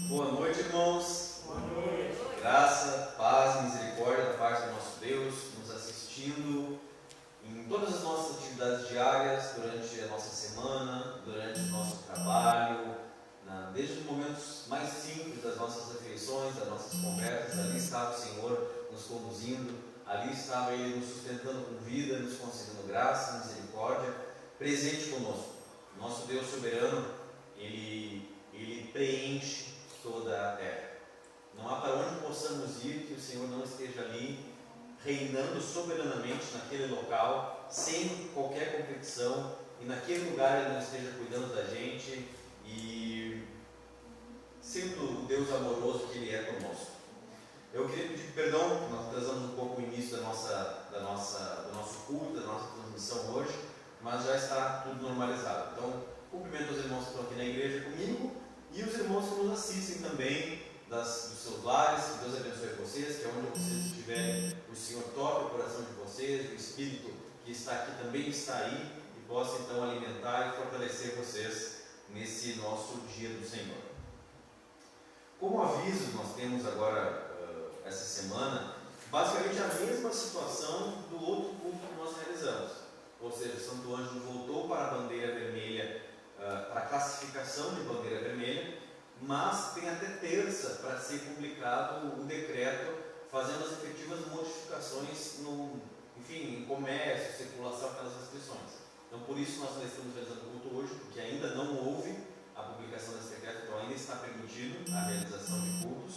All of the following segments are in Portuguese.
Boa noite, irmãos. Boa noite. Graça, paz, misericórdia da parte do nosso Deus, nos assistindo em todas as nossas atividades diárias, durante a nossa semana, durante o nosso trabalho, desde os momentos mais simples das nossas refeições, das nossas conversas. Ali estava o Senhor nos conduzindo, ali estava Ele nos sustentando com vida, nos concedendo graça, misericórdia, presente conosco. Nosso Deus soberano, Ele preenche toda a terra. Não há para onde possamos ir que o Senhor não esteja ali, reinando soberanamente naquele local, sem qualquer competição, e naquele lugar Ele não esteja cuidando da gente e sendo o Deus amoroso que Ele é conosco. Eu queria pedir perdão, que nós atrasamos um pouco o início do nosso culto, da nossa transmissão hoje, mas já está tudo normalizado. Então, cumprimento os irmãos que estão aqui na igreja comigo e os irmãos que nos assistem também dos seus lares. Que Deus abençoe vocês, que onde vocês estiverem, o Senhor toque o coração de vocês, o Espírito que está aqui também está aí e possa então alimentar e fortalecer vocês nesse nosso dia do Senhor. Como aviso, nós temos agora, essa semana, basicamente a mesma situação do outro culto que nós realizamos. Ou seja, o Santo Ângelo voltou para a bandeira vermelha, para a classificação de bandeira vermelha, mas tem até terça para ser publicado o decreto fazendo as efetivas modificações em comércio, circulação, aquelas restrições. Então, por isso nós estamos realizando o culto hoje, porque ainda não houve a publicação desse decreto, então ainda está permitido a realização de cultos.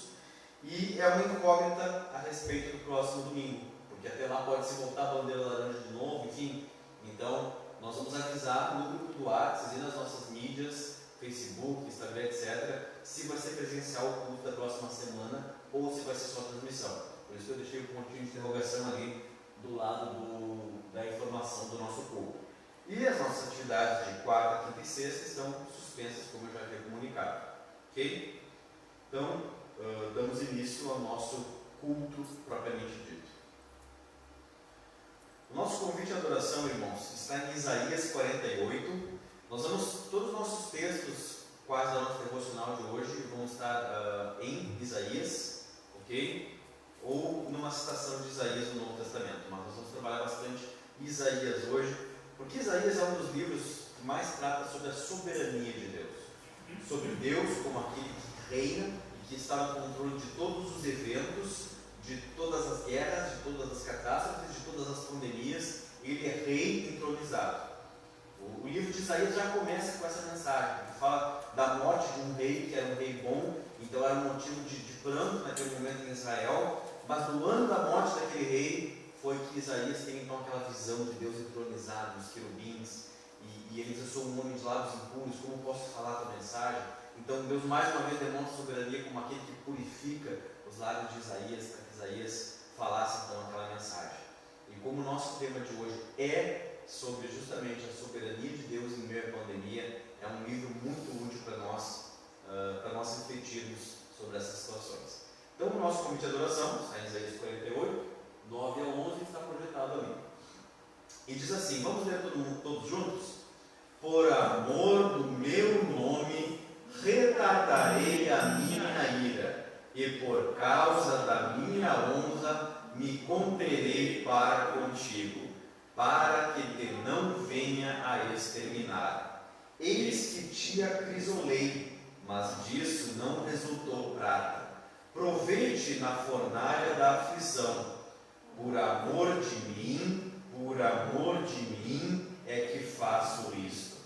E é uma incógnita a respeito do próximo domingo, porque até lá pode se voltar a bandeira laranja de novo, enfim. Então, nós vamos avisar no grupo do WhatsApp e nas nossas mídias, Facebook, Instagram, etc., se vai ser presencial o culto da próxima semana ou se vai ser só transmissão. Por isso que eu deixei o pontinho de interrogação ali do lado da informação do nosso culto. E as nossas atividades de quarta, quinta e sexta estão suspensas, como eu já havia comunicado. Ok? Então, damos início ao nosso culto propriamente dito. O nosso convite à adoração, irmãos, está em Isaías 48. Nós vamos, todos os nossos textos, quase da nossa devocional de hoje, vão estar em Isaías, ok? Ou numa citação de Isaías no Novo Testamento, mas nós vamos trabalhar bastante Isaías hoje, porque Isaías é um dos livros que mais trata sobre a soberania de Deus, sobre Deus como aquele que reina e que está no controle de todos os eventos, de todas as guerras, de todas as catástrofes, de todas as pandemias. Ele é rei entronizado. O livro de Isaías já começa com essa mensagem, que fala da morte de um rei, que era um rei bom, então era um motivo de pranto naquele momento em Israel, mas no ano da morte daquele rei, foi que Isaías tem então aquela visão de Deus entronizado, os querubins, e ele diz: eu sou um homem de lábios impuros, como posso falar a tua mensagem? Então Deus mais uma vez demonstra soberania como aquele que purifica os lábios de Isaías, para que Isaías falasse então aquela mensagem. E como o nosso tema de hoje é sobre justamente a soberania de Deus em meio à pandemia, é um livro muito útil para nós refletirmos sobre essas situações. Então, o nosso convite de adoração está em Isaías 48, 9 a 11, está projetado ali. E diz assim, vamos ler todos juntos? Por amor do meu nome, retardarei a minha ira, e por causa da minha honra, me conterei para contigo, para que te não venha a exterminar. Eis que te acrisolei, mas disso não resultou prata. Provei-te na fornalha da aflição. Por amor de mim é que faço isto.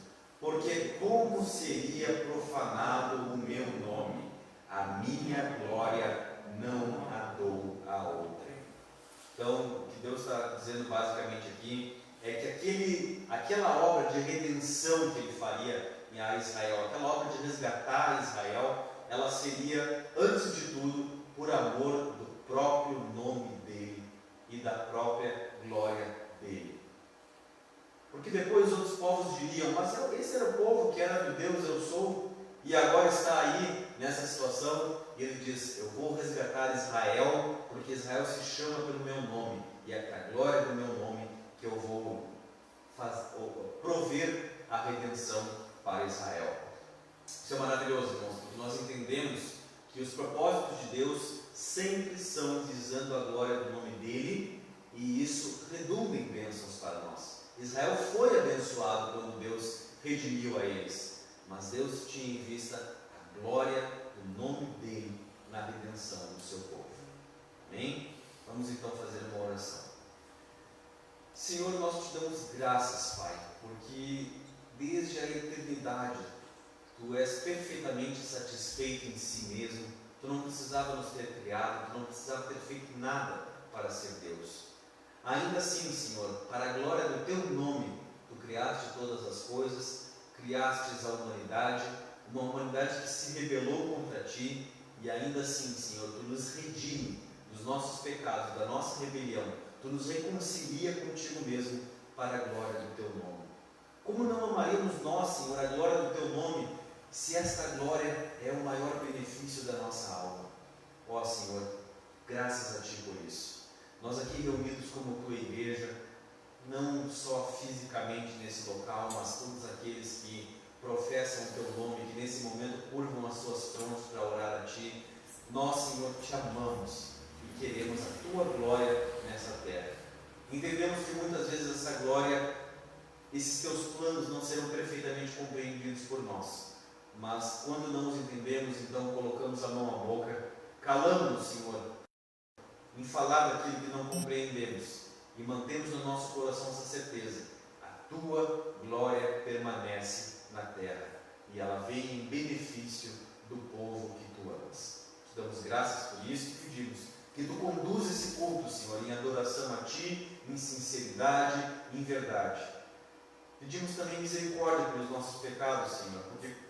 Porque como seria profanado o meu nome? A minha glória não a dou a outra. Então, o que Deus está dizendo basicamente aqui é que aquela obra de redenção que Ele faria a Israel, aquela obra de resgatar Israel, ela seria, antes de tudo, por amor do próprio nome dEle e da própria glória dEle. Porque depois os outros povos diriam: mas esse era o povo que era do Deus eu sou, e agora está aí nessa situação. E ele diz: eu vou resgatar Israel, porque Israel se chama pelo meu nome, e é a glória do meu nome que eu vou prover a redenção para Israel. Isso é maravilhoso, irmãos, porque nós entendemos que os propósitos de Deus sempre são visando a glória do nome dele, e isso redunda em bênçãos para nós. Israel foi abençoado quando Deus redimiu a eles, mas Deus tinha em vista a glória do nome dele na redenção do seu povo. Amém? Vamos então fazer uma oração. Senhor, nós te damos graças, Pai, porque desde a eternidade Tu és perfeitamente satisfeito em si mesmo. Tu não precisava nos ter criado, Tu não precisava ter feito nada para ser Deus. Ainda assim, Senhor, para a glória do Teu nome, Tu criaste todas as coisas, criastes a humanidade, uma humanidade que se rebelou contra Ti, e ainda assim, Senhor, Tu nos redime dos nossos pecados, da nossa rebelião. Tu nos reconcilia contigo mesmo para a glória do Teu nome. Como não amaríamos nós, Senhor, a glória do Teu nome, se esta glória é o maior benefício da nossa alma? Ó Senhor, graças a Ti por isso. Nós aqui reunidos como Tua igreja, não só fisicamente nesse local, mas todos aqueles que professam o Teu nome, que nesse momento curvam as suas frontes para orar a Ti, nós, Senhor, Te amamos e queremos a Tua glória nessa terra. Entendemos que muitas vezes essa glória, esses Teus planos não serão perfeitamente compreendidos por nós, mas quando não os entendemos, então colocamos a mão à boca, calamos-nos, Senhor, em falar daquilo que não compreendemos, e mantemos no nosso coração essa certeza: a Tua glória permanece na terra, e ela vem em benefício do povo que Tu amas. Te damos graças por isso e pedimos que Tu conduza esse culto, Senhor, em adoração a Ti, em sinceridade, em verdade. Pedimos também misericórdia pelos nossos pecados, Senhor, porque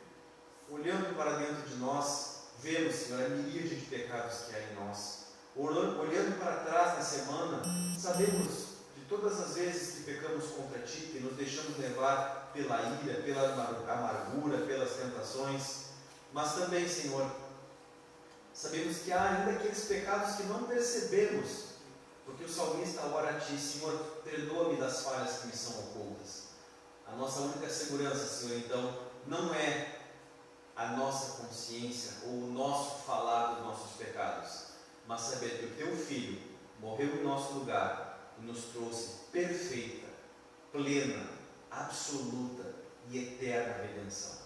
olhando para dentro de nós, vemos, Senhor, a miríade de pecados que há em nós. Olhando para trás na semana, sabemos de todas as vezes que pecamos contra Ti, que nos deixamos levar pela ira, pela amargura, pelas tentações, mas também, Senhor, sabemos que há ainda aqueles pecados que não percebemos, porque o salmista ora a Ti: Senhor, perdoa-me das falhas que me são ocultas. A nossa única segurança, Senhor, então, não é a nossa consciência ou o nosso falar dos nossos pecados, mas saber que o Teu Filho morreu em nosso lugar e nos trouxe perfeita, plena, absoluta e eterna redenção.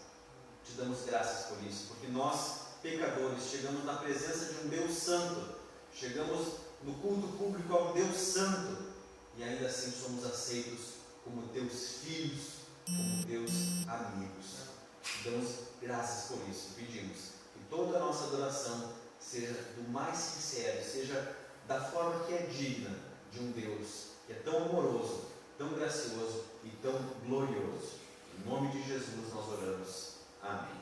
Te damos graças por isso, porque nós, pecadores, chegamos na presença de um Deus santo, chegamos no culto público a um Deus santo, e ainda assim somos aceitos como Teus filhos, como Teus amigos. Te damos graças por isso. Pedimos que toda a nossa adoração seja do mais sincero, seja da forma que é digna de um Deus que é tão amoroso, tão gracioso e tão glorioso. Em nome de Jesus nós oramos. Amém.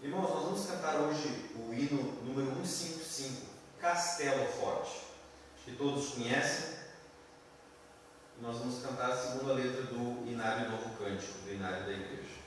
Irmãos, nós vamos cantar hoje o hino número 155, Castelo Forte, que todos conhecem. E nós vamos cantar a segunda letra do Inário Novo Cântico, do Inário da Igreja.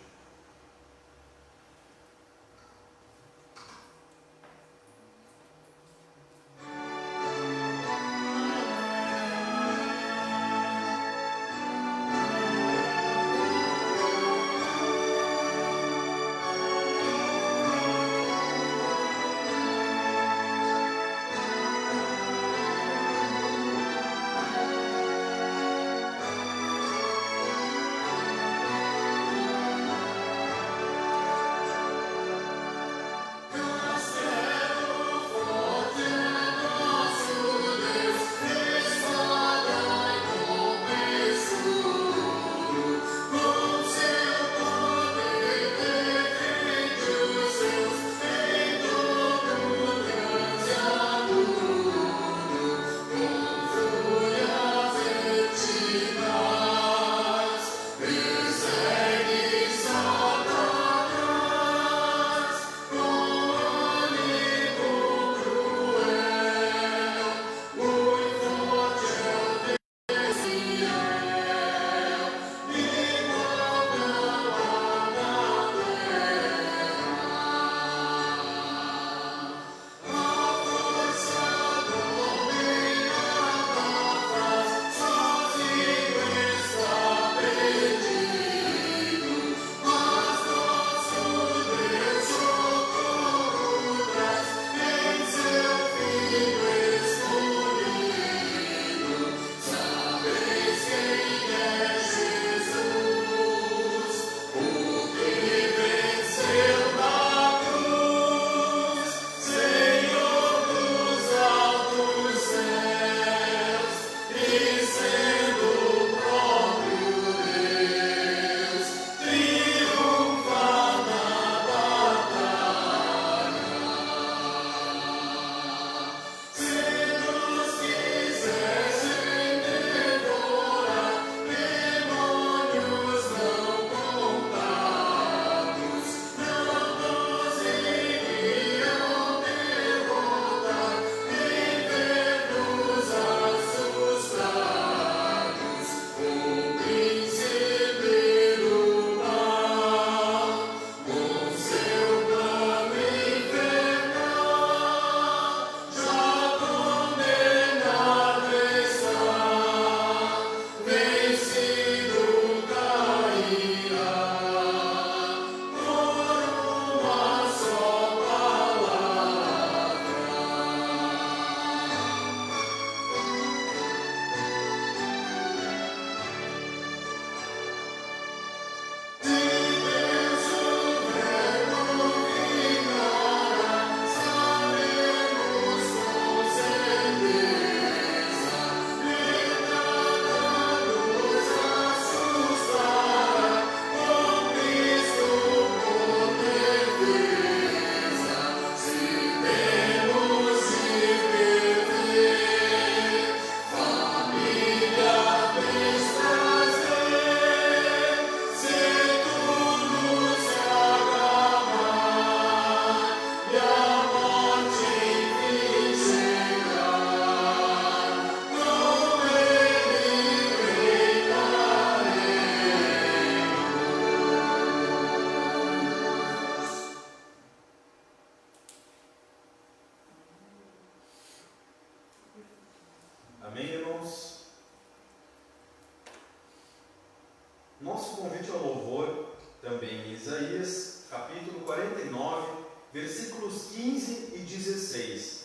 capítulo 49, versículos 15 e 16.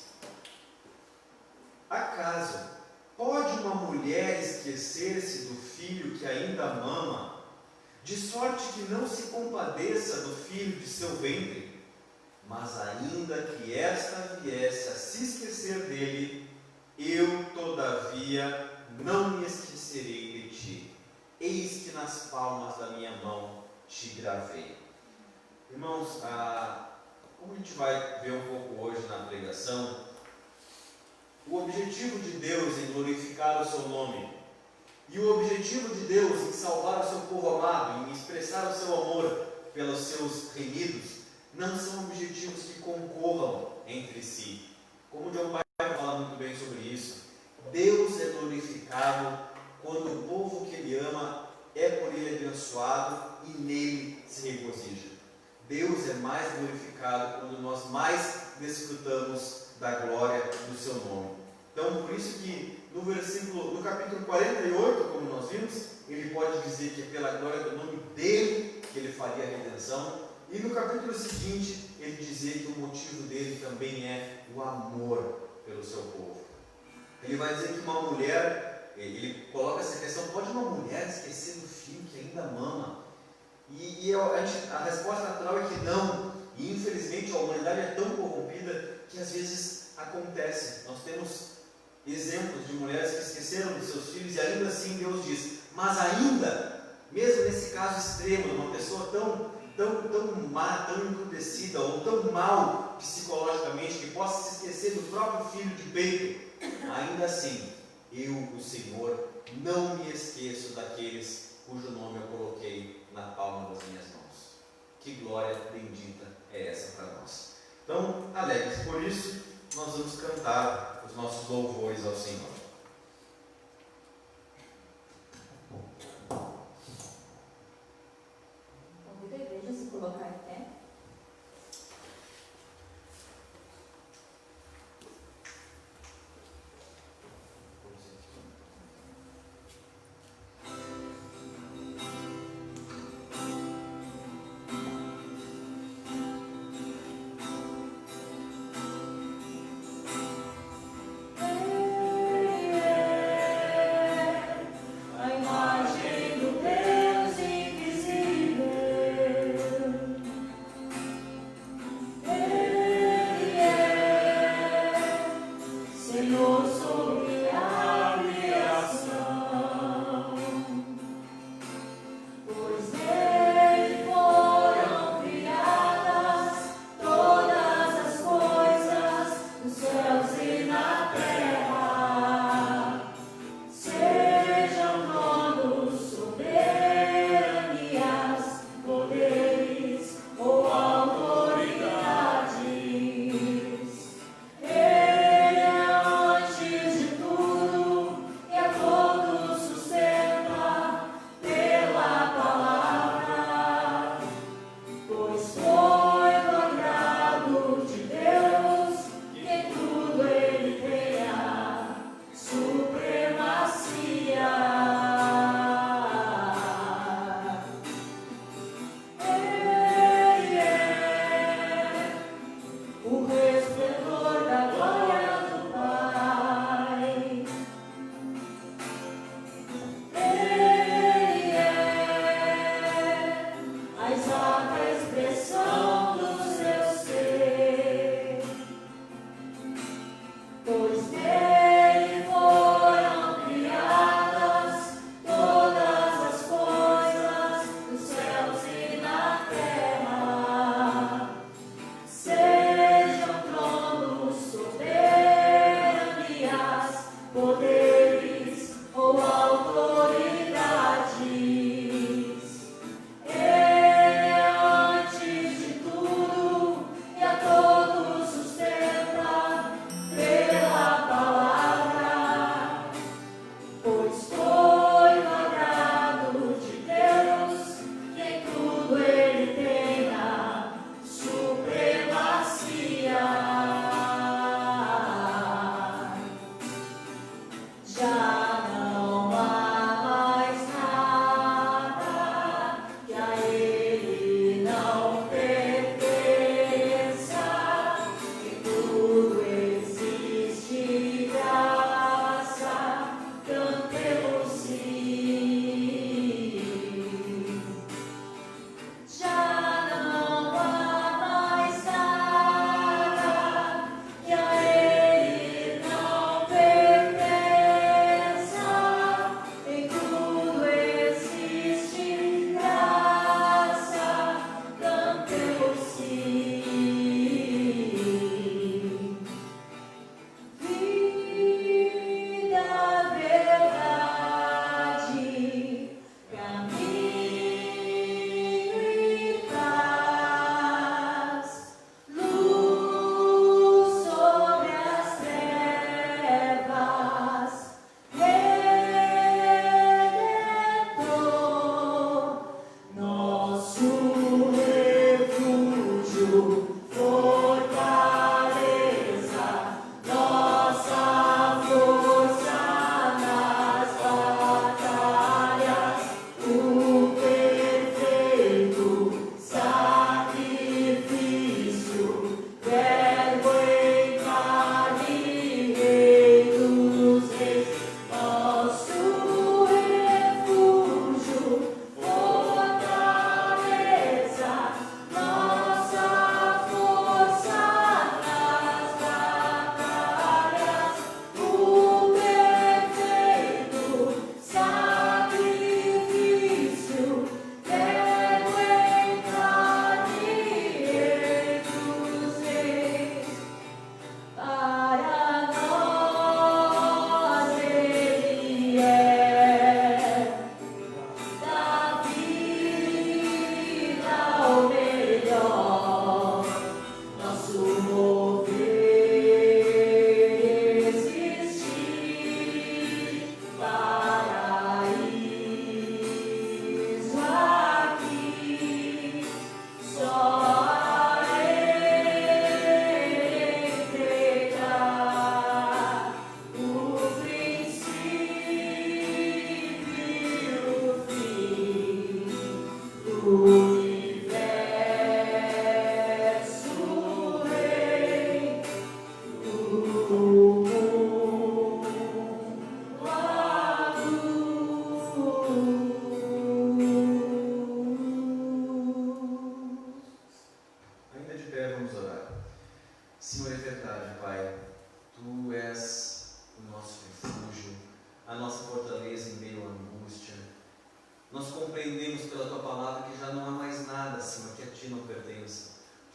Acaso pode uma mulher esquecer-se do filho que ainda mama, de sorte que não se compadeça do filho de seu ventre? Mas ainda que esta viesse a se esquecer dele, eu, todavia, não me esquecerei de ti. Eis que nas palmas da minha mão te gravei. Irmãos, como a gente vai ver um pouco hoje na pregação, o objetivo de Deus em glorificar o seu nome e o objetivo de Deus em salvar o seu povo amado, em expressar o seu amor pelos seus remidos, não são objetivos que concorram entre si. Como o John Piper fala muito bem sobre isso, Deus é glorificado quando o povo que Ele ama é por Ele abençoado e nele se regozija. Deus é mais glorificado quando nós mais desfrutamos da glória do seu nome. Então, por isso que no capítulo 48, como nós vimos, ele pode dizer que é pela glória do nome dele que ele faria a redenção. E no capítulo seguinte, ele dizer que o motivo dele também é o amor pelo seu povo. Ele vai dizer que uma mulher, ele coloca essa questão, pode uma mulher esquecer do filho que ainda mama? E a resposta natural é que não. E infelizmente a humanidade é tão corrompida que às vezes acontece. Nós temos exemplos de mulheres que esqueceram dos seus filhos e ainda assim Deus diz, mas ainda, mesmo nesse caso extremo, de uma pessoa tão má, tão encrudecida ou tão mal psicologicamente que possa se esquecer do próprio filho de peito, ainda assim, eu, o Senhor, não me esqueço daqueles cujo nome eu coloquei na palma das minhas mãos. Que glória bendita é essa para nós. Então, alegres por isso, nós vamos cantar os nossos louvores ao Senhor. Convido a igreja a se colocar em pé.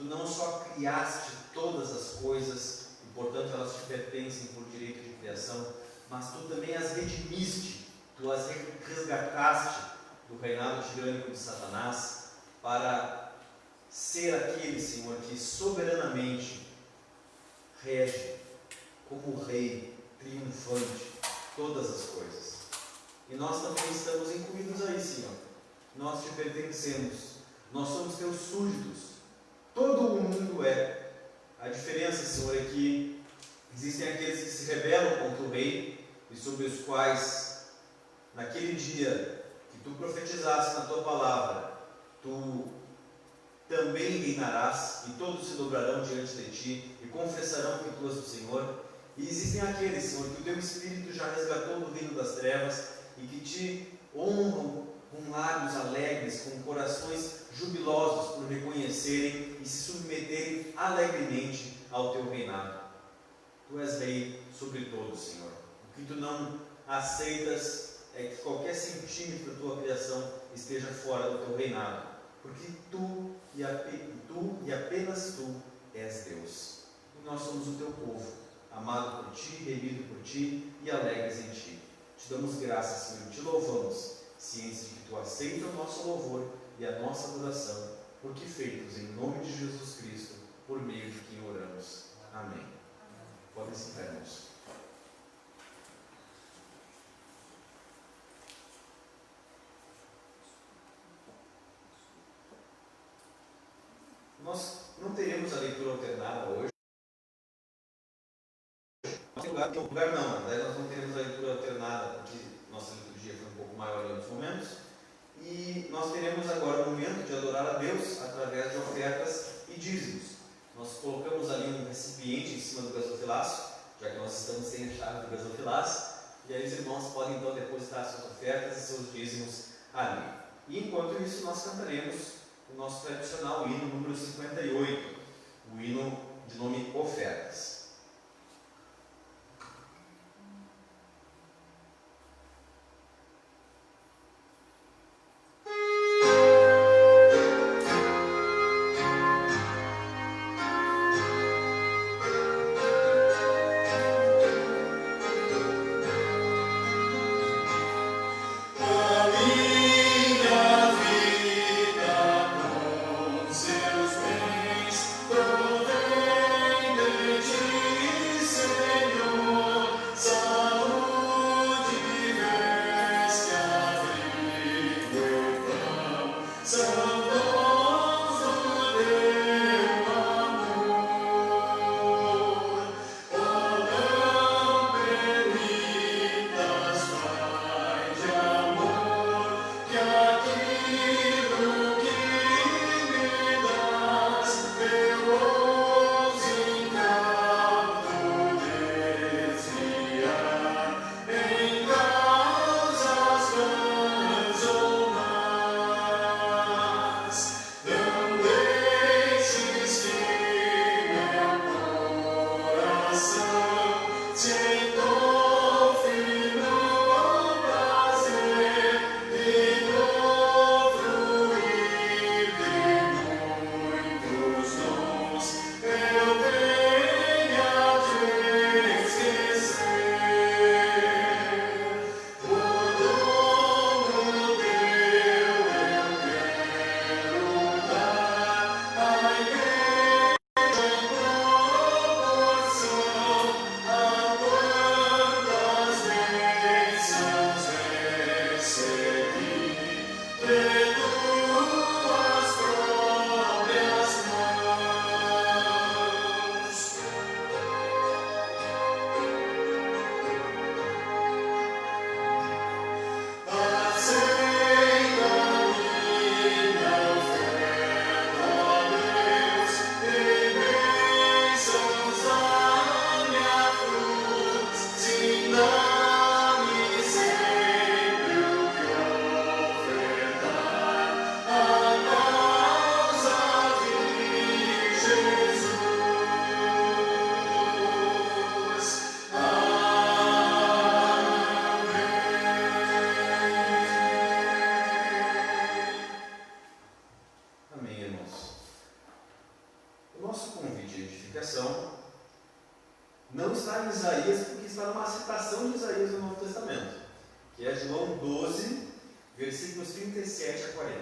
Tu não só criaste todas as coisas, e portanto elas te pertencem por direito de criação, mas Tu também as redimiste, Tu as resgataste do reinado tirânico de Satanás, para ser aquele, Senhor, que soberanamente rege, como Rei, triunfante, todas as coisas. E nós também estamos incluídos aí, Senhor. Nós Te pertencemos, nós somos Teus súditos. Todo o mundo é. A diferença, Senhor, é que existem aqueles que se rebelam contra o Rei, e sobre os quais, naquele dia que Tu profetizaste na Tua palavra, Tu também reinarás, e todos se dobrarão diante de Ti, e confessarão que Tu és o Senhor. E existem aqueles, Senhor, que o Teu Espírito já resgatou do reino das trevas, e que Te honram com lábios alegres, com corações jubilosos por reconhecerem e se submeterem alegremente ao Teu reinado. Tu és Rei sobre todos, Senhor. O que Tu não aceitas é que qualquer centímetro da Tua criação esteja fora do Teu reinado, porque Tu e apenas Tu és Deus. E nós somos o Teu povo, amado por Ti, remido por Ti e alegres em Ti. Te damos graças, Senhor, Te louvamos, cientes de que Tu aceita o nosso louvor e a nossa adoração, porque feitos em nome de Jesus Cristo, por meio de quem oramos. Amém. Podem sentar, irmãos. Nós não teremos a leitura alternada hoje. Lugar não, na verdade nós não teremos a leitura alternada, porque nossa liturgia foi um pouco maior em outros momentos. E nós teremos agora o momento de adorar a Deus através de ofertas e dízimos. Nós colocamos ali um recipiente em cima do gasofilaço, já que nós estamos sem a chave do gasofilaço, e aí os irmãos podem então depositar suas ofertas e seus dízimos ali. E enquanto isso nós cantaremos o nosso tradicional hino número 58, o hino de nome Ofertas. Seus bens. nosso convite de edificação não está em Isaías, porque está numa citação de Isaías no Novo Testamento, que é João 12, versículos 37 a 40.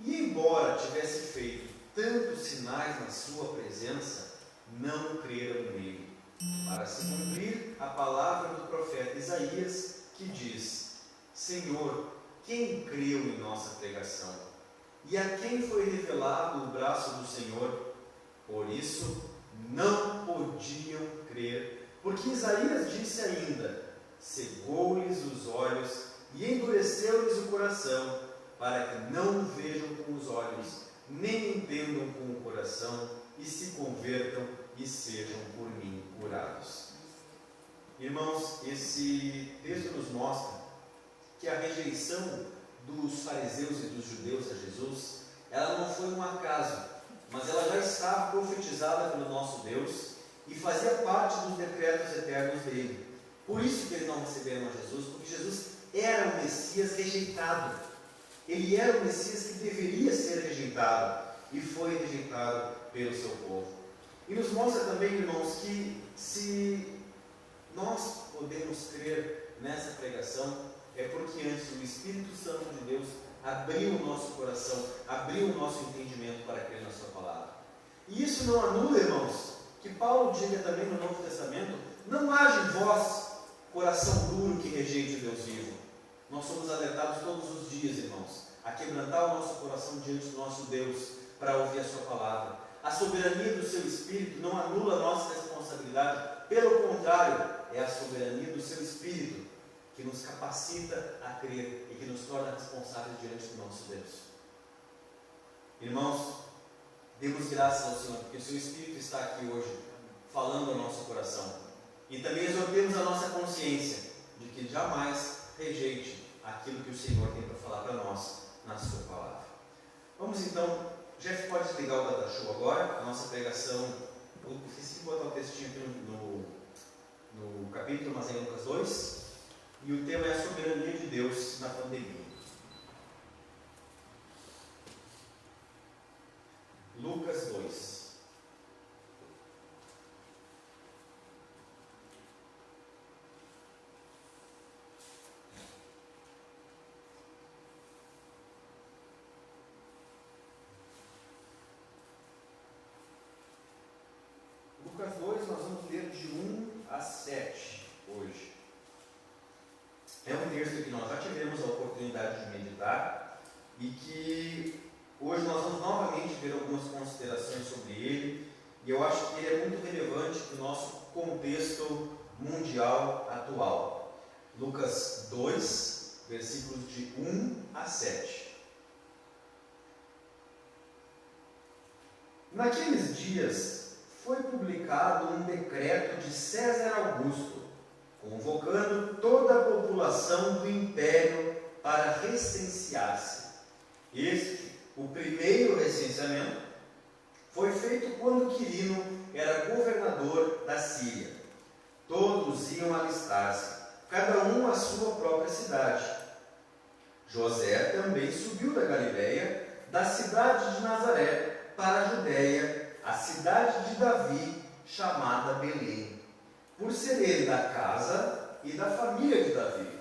E embora tivesse feito tantos sinais na sua presença, não creram nele, para se cumprir a palavra do profeta Isaías, que diz: Senhor, quem creu em nossa pregação? E a quem foi revelado o braço do Senhor? Por isso não podiam crer, porque Isaías disse ainda: cegou-lhes os olhos e endureceu-lhes o coração, para que não vejam com os olhos, nem entendam com o coração, e se convertam e sejam por mim curados. Irmãos, esse texto nos mostra que a rejeição dos fariseus e dos judeus a Jesus, ela não foi um acaso, mas ela já estava profetizada pelo nosso Deus e fazia parte dos decretos eternos dele. Por isso que eles não receberam a Jesus, porque Jesus era o Messias rejeitado. Ele era o Messias que deveria ser rejeitado e foi rejeitado pelo seu povo. E nos mostra também, irmãos, que se nós podemos crer nessa pregação, é porque antes o Espírito Santo de Deus abriu o nosso coração, abriu o nosso entendimento para crer na sua palavra. E isso não anula, irmãos, que Paulo diga também no Novo Testamento: não haja em vós coração duro que rejeite o Deus vivo. Nós somos alertados todos os dias, irmãos, a quebrantar o nosso coração diante do nosso Deus para ouvir a sua palavra. A soberania do seu Espírito não anula a nossa responsabilidade, pelo contrário, é a soberania do seu Espírito que nos capacita a crer e que nos torna responsáveis diante do nosso Deus. Irmãos, demos graças ao Senhor, porque o seu Espírito está aqui hoje, falando ao nosso coração. E também exortemos a nossa consciência de que jamais rejeite aquilo que o Senhor tem para falar para nós na sua palavra. Vamos então, Jeff pode desligar o data show agora, a nossa pregação, eu esqueci de botar o textinho aqui no capítulo, mas é em Lucas 2, e o tema é a soberania de Deus na pandemia. Lucas 2. Lucas 2, nós vamos ler de 1 a 7 hoje. É um texto que nós já tivemos a oportunidade de meditar e que hoje nós vamos novamente ver algumas considerações sobre ele, e eu acho que ele é muito relevante para o nosso contexto mundial atual. Lucas 2, versículos de 1 a 7. Naqueles dias foi publicado um decreto de César Augusto, convocando toda a população do império para recensear-se. Este, o primeiro recenseamento, foi feito quando Quirino era governador da Síria. Todos iam alistar-se, cada um à sua própria cidade. José também subiu da Galiléia, da cidade de Nazaré, para a Judéia, a cidade de Davi, chamada Belém, por ser ele da casa e da família de Davi,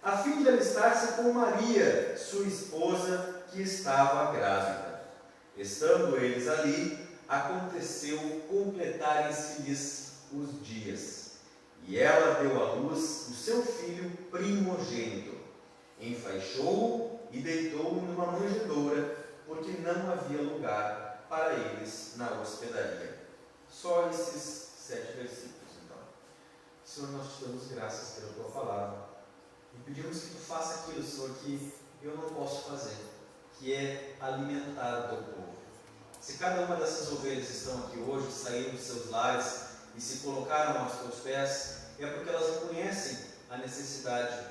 a fim de alistar-se com Maria, sua esposa, que estava grávida. Estando eles ali, aconteceu completarem-se-lhes os dias, e ela deu à luz o seu filho primogênito. Enfaixou-o e deitou-o numa manjedoura, porque não havia lugar para eles na hospedaria. Só esses 7 versículos, então. Senhor, nós te damos graças pela tua palavra e pedimos que tu faça aquilo, Senhor, que eu não posso fazer, que é alimentar o teu povo. Se cada uma dessas ovelhas estão aqui hoje, saíram dos seus lares e se colocaram aos teus pés, é porque elas reconhecem a necessidade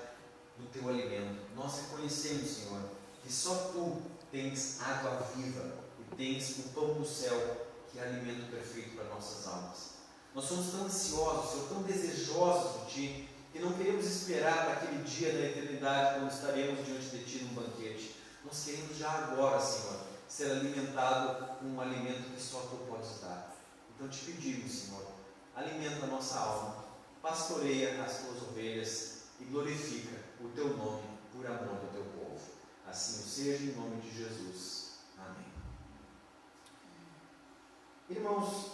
do teu alimento. Nós reconhecemos, Senhor, que só tu tens água viva e tens o pão do céu, que é alimento perfeito para nossas almas. Nós somos tão ansiosos, Senhor, tão desejosos de ti, que não queremos esperar para aquele dia da eternidade, quando estaremos diante de ti num banquete. Nós queremos já agora, Senhor, ser alimentado com um alimento que só Tu podes dar. Então te pedimos, Senhor, alimenta a nossa alma, pastoreia as Tuas ovelhas e glorifica o Teu nome por amor do Teu povo. Assim o seja, em nome de Jesus. Amém. Irmãos,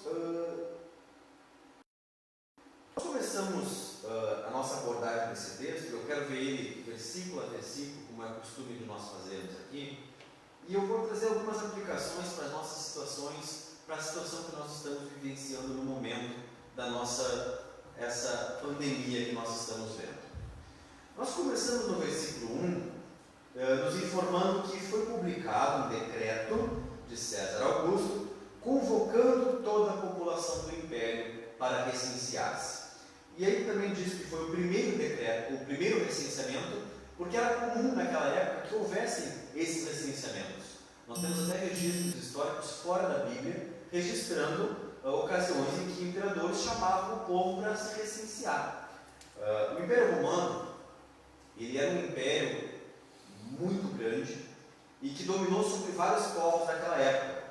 nós começamos a nossa abordagem desse texto. Eu quero ver ele versículo a versículo, como é costume de nós fazermos aqui, e eu vou trazer algumas aplicações para as nossas situações, para a situação que nós estamos vivenciando no momento da essa pandemia que nós estamos vendo. Nós começamos no versículo 1, nos informando que foi publicado um decreto de César Augusto, convocando toda a população do Império para recensear-se. E aí também diz que foi o primeiro decreto, o primeiro recenseamento, porque era comum naquela época que houvessem esses recenseamentos. Nós temos até registros históricos fora da Bíblia, registrando ocasiões em que imperadores chamavam o povo para se recensear. O Império Romano, ele era um império muito grande e que dominou sobre vários povos daquela época.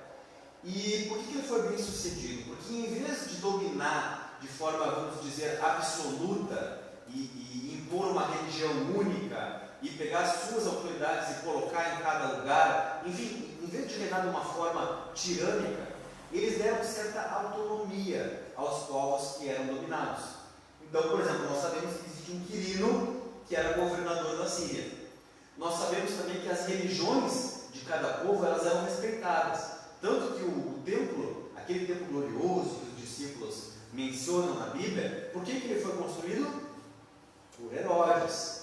E por que ele foi bem sucedido? Porque em vez de dominar de forma, vamos dizer, absoluta e impor uma religião única e pegar as suas autoridades e colocar em cada lugar, enfim, em vez de reinar de uma forma tirânica, eles deram certa autonomia aos povos que eram dominados. Então, por exemplo, nós sabemos que existe um Quirino que era governador da Síria. Nós sabemos também que as religiões de cada povo elas eram respeitadas. Tanto que o templo, aquele templo glorioso que os discípulos mencionam na Bíblia, por que ele foi construído? Por Herodes.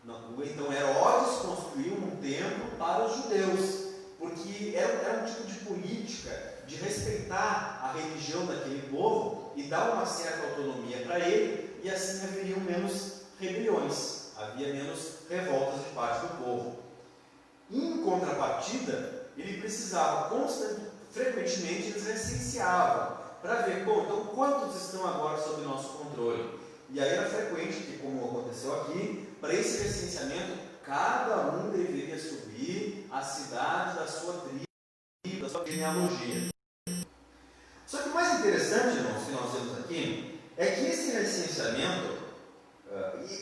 Então Herodes construiu um templo para os judeus, porque era um tipo de política de respeitar a religião daquele povo e dar uma certa autonomia para ele, e assim haveriam menos rebeliões, havia menos revoltas de parte do povo. Em contrapartida, ele precisava frequentemente eles recenseavam para ver, então quantos estão agora sob nosso controle. E aí era frequente que, como aconteceu aqui, para esse recenseamento, cada um deveria subir a cidade da sua tribo, da sua genealogia. Só que o mais interessante, irmãos, que nós vemos aqui, é que esse recenseamento,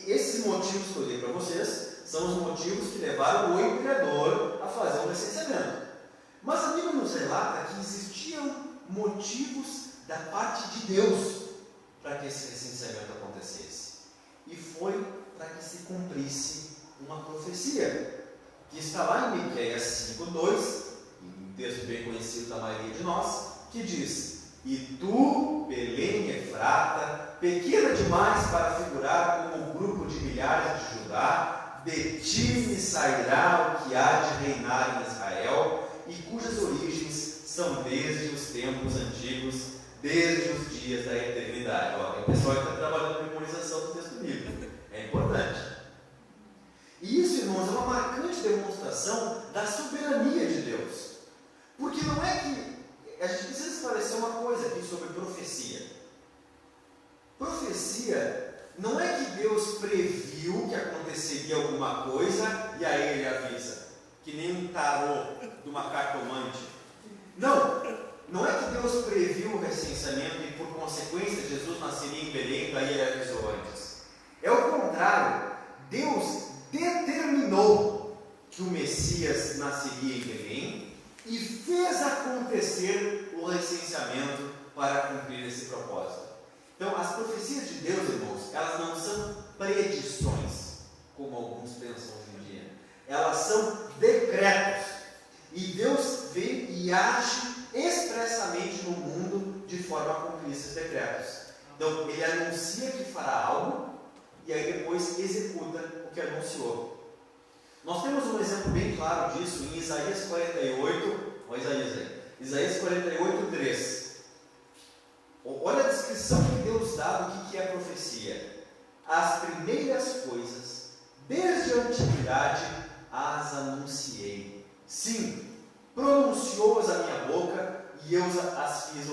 esses motivos que eu dei para vocês, são os motivos que levaram o imperador a fazer um recenseamento. Mas a Bíblia nos relata que existiam motivos da parte de Deus para que esse recenseamento acontecesse. E foi para que se cumprisse uma profecia, que está lá em Miqueias 5:2, um texto bem conhecido da maioria de nós, que diz: "E tu, Belém Efrata, pequena demais para figurar como o grupo de milhares de Judá, de ti me sairá o que há de reinar em Israel, e cujas origens são desde os tempos antigos, desde os dias da eternidade." Tem um pessoal que está trabalhando na memorização do texto bíblico. É importante. E isso, irmãos, é uma marcante demonstração da soberania de Deus. Porque não é que... A gente precisa esclarecer uma coisa aqui sobre profecia. Profecia não é que Deus previu que aconteceria alguma coisa e aí ele avisa, que nem um tarô de uma cartomante. Não é que Deus previu o recenseamento e por consequência Jesus nasceria em Belém, daí ele avisou antes. É o contrário. Deus determinou que o Messias nasceria em Belém e fez acontecer o recenseamento para cumprir esse propósito. Então, as profecias de Deus, irmãos, elas não são predições, como alguns pensam hoje em dia. Elas são decretos. E Deus vem e age expressamente no mundo de forma a cumprir esses decretos. Então, ele anuncia que fará algo e aí depois executa o que anunciou. Nós temos um exemplo bem claro disso em Isaías 48, Isaías 48, 3. Olha a descrição que Deus dá do que é profecia. As primeiras coisas, desde a antiguidade, as anunciei. Sim, pronunciou-as a minha boca e eu as fiz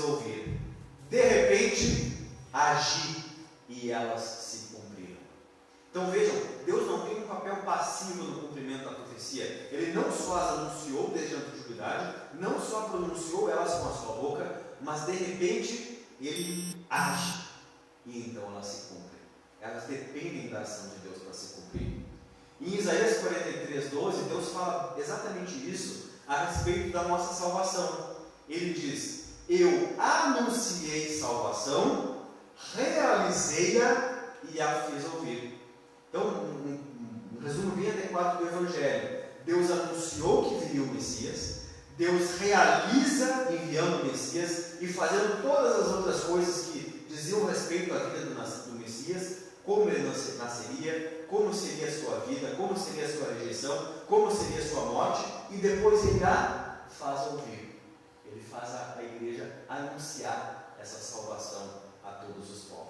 ouvir. De repente, agi e elas se cumpriram. Então vejam, Deus não tem um papel passivo no cumprimento da profecia. Ele não só as anunciou desde a antiguidade, não só pronunciou elas com a sua boca, mas de repente Ele age e então elas se cumprem. Elas dependem da ação de Deus para se cumprir. Em Isaías 43:12, Deus fala exatamente isso a respeito da nossa salvação. Ele diz: eu anunciei salvação, realizei-a e a fiz ouvir. Então, um resumo bem adequado do Evangelho. Deus anunciou que viria o Messias, Deus realiza enviando o Messias e fazendo todas as outras coisas que diziam respeito à vida do Messias, como ele nasceria, como seria a sua vida, como seria a sua rejeição, como seria a sua morte, e depois ele a faz ouvir. Ele faz a igreja anunciar essa salvação a todos os povos.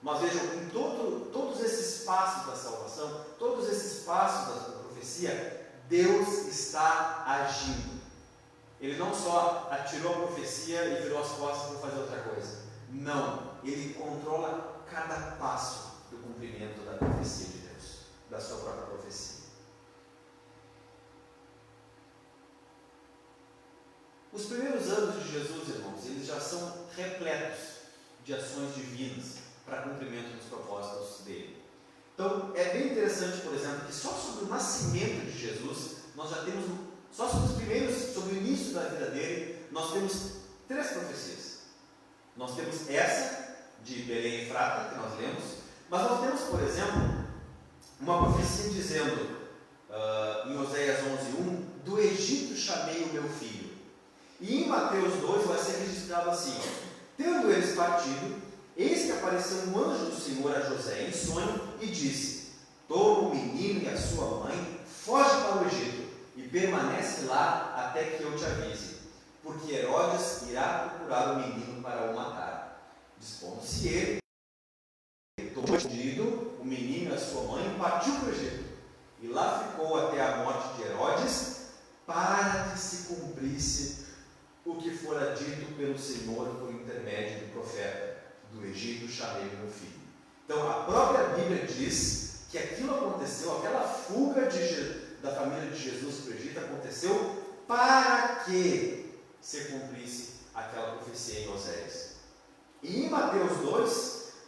Mas vejam, em todos esses passos da salvação, todos esses passos da profecia, Deus está agindo. Ele não só atirou a profecia e virou as costas para fazer outra coisa. Não, Ele controla cada passo do cumprimento da profecia de Deus, da sua própria profecia. Os primeiros anos de Jesus, irmãos, eles já são repletos de ações divinas para cumprimento dos propósitos dele. Então, é bem interessante, por exemplo, que só sobre o nascimento de Jesus, nós já temos, só sobre o início da vida dele, nós temos 3 profecias. Nós temos essa, de Belém e Efrata, que nós lemos, mas nós temos, por exemplo, uma profecia dizendo, em Oséias 11:1, do Egito chamei o meu filho. E em Mateus 2 vai ser registrado assim: tendo eles partido, eis que apareceu um anjo do Senhor a José em sonho e disse: toma o menino e a sua mãe, foge para o Egito e permanece lá até que eu te avise, porque Herodes irá procurar o menino para o matar. Dispondo-se ele, tomou escondido o menino e a sua mãe e partiu para o Egito, e lá ficou até a morte de Herodes, para que se cumprisse o que fora dito pelo Senhor por intermédio do profeta: do Egito chamei meu filho. Então a própria Bíblia diz que aquilo aconteceu, aquela fuga da família de Jesus para o Egito aconteceu para que se cumprisse aquela profecia em Oséias. E em Mateus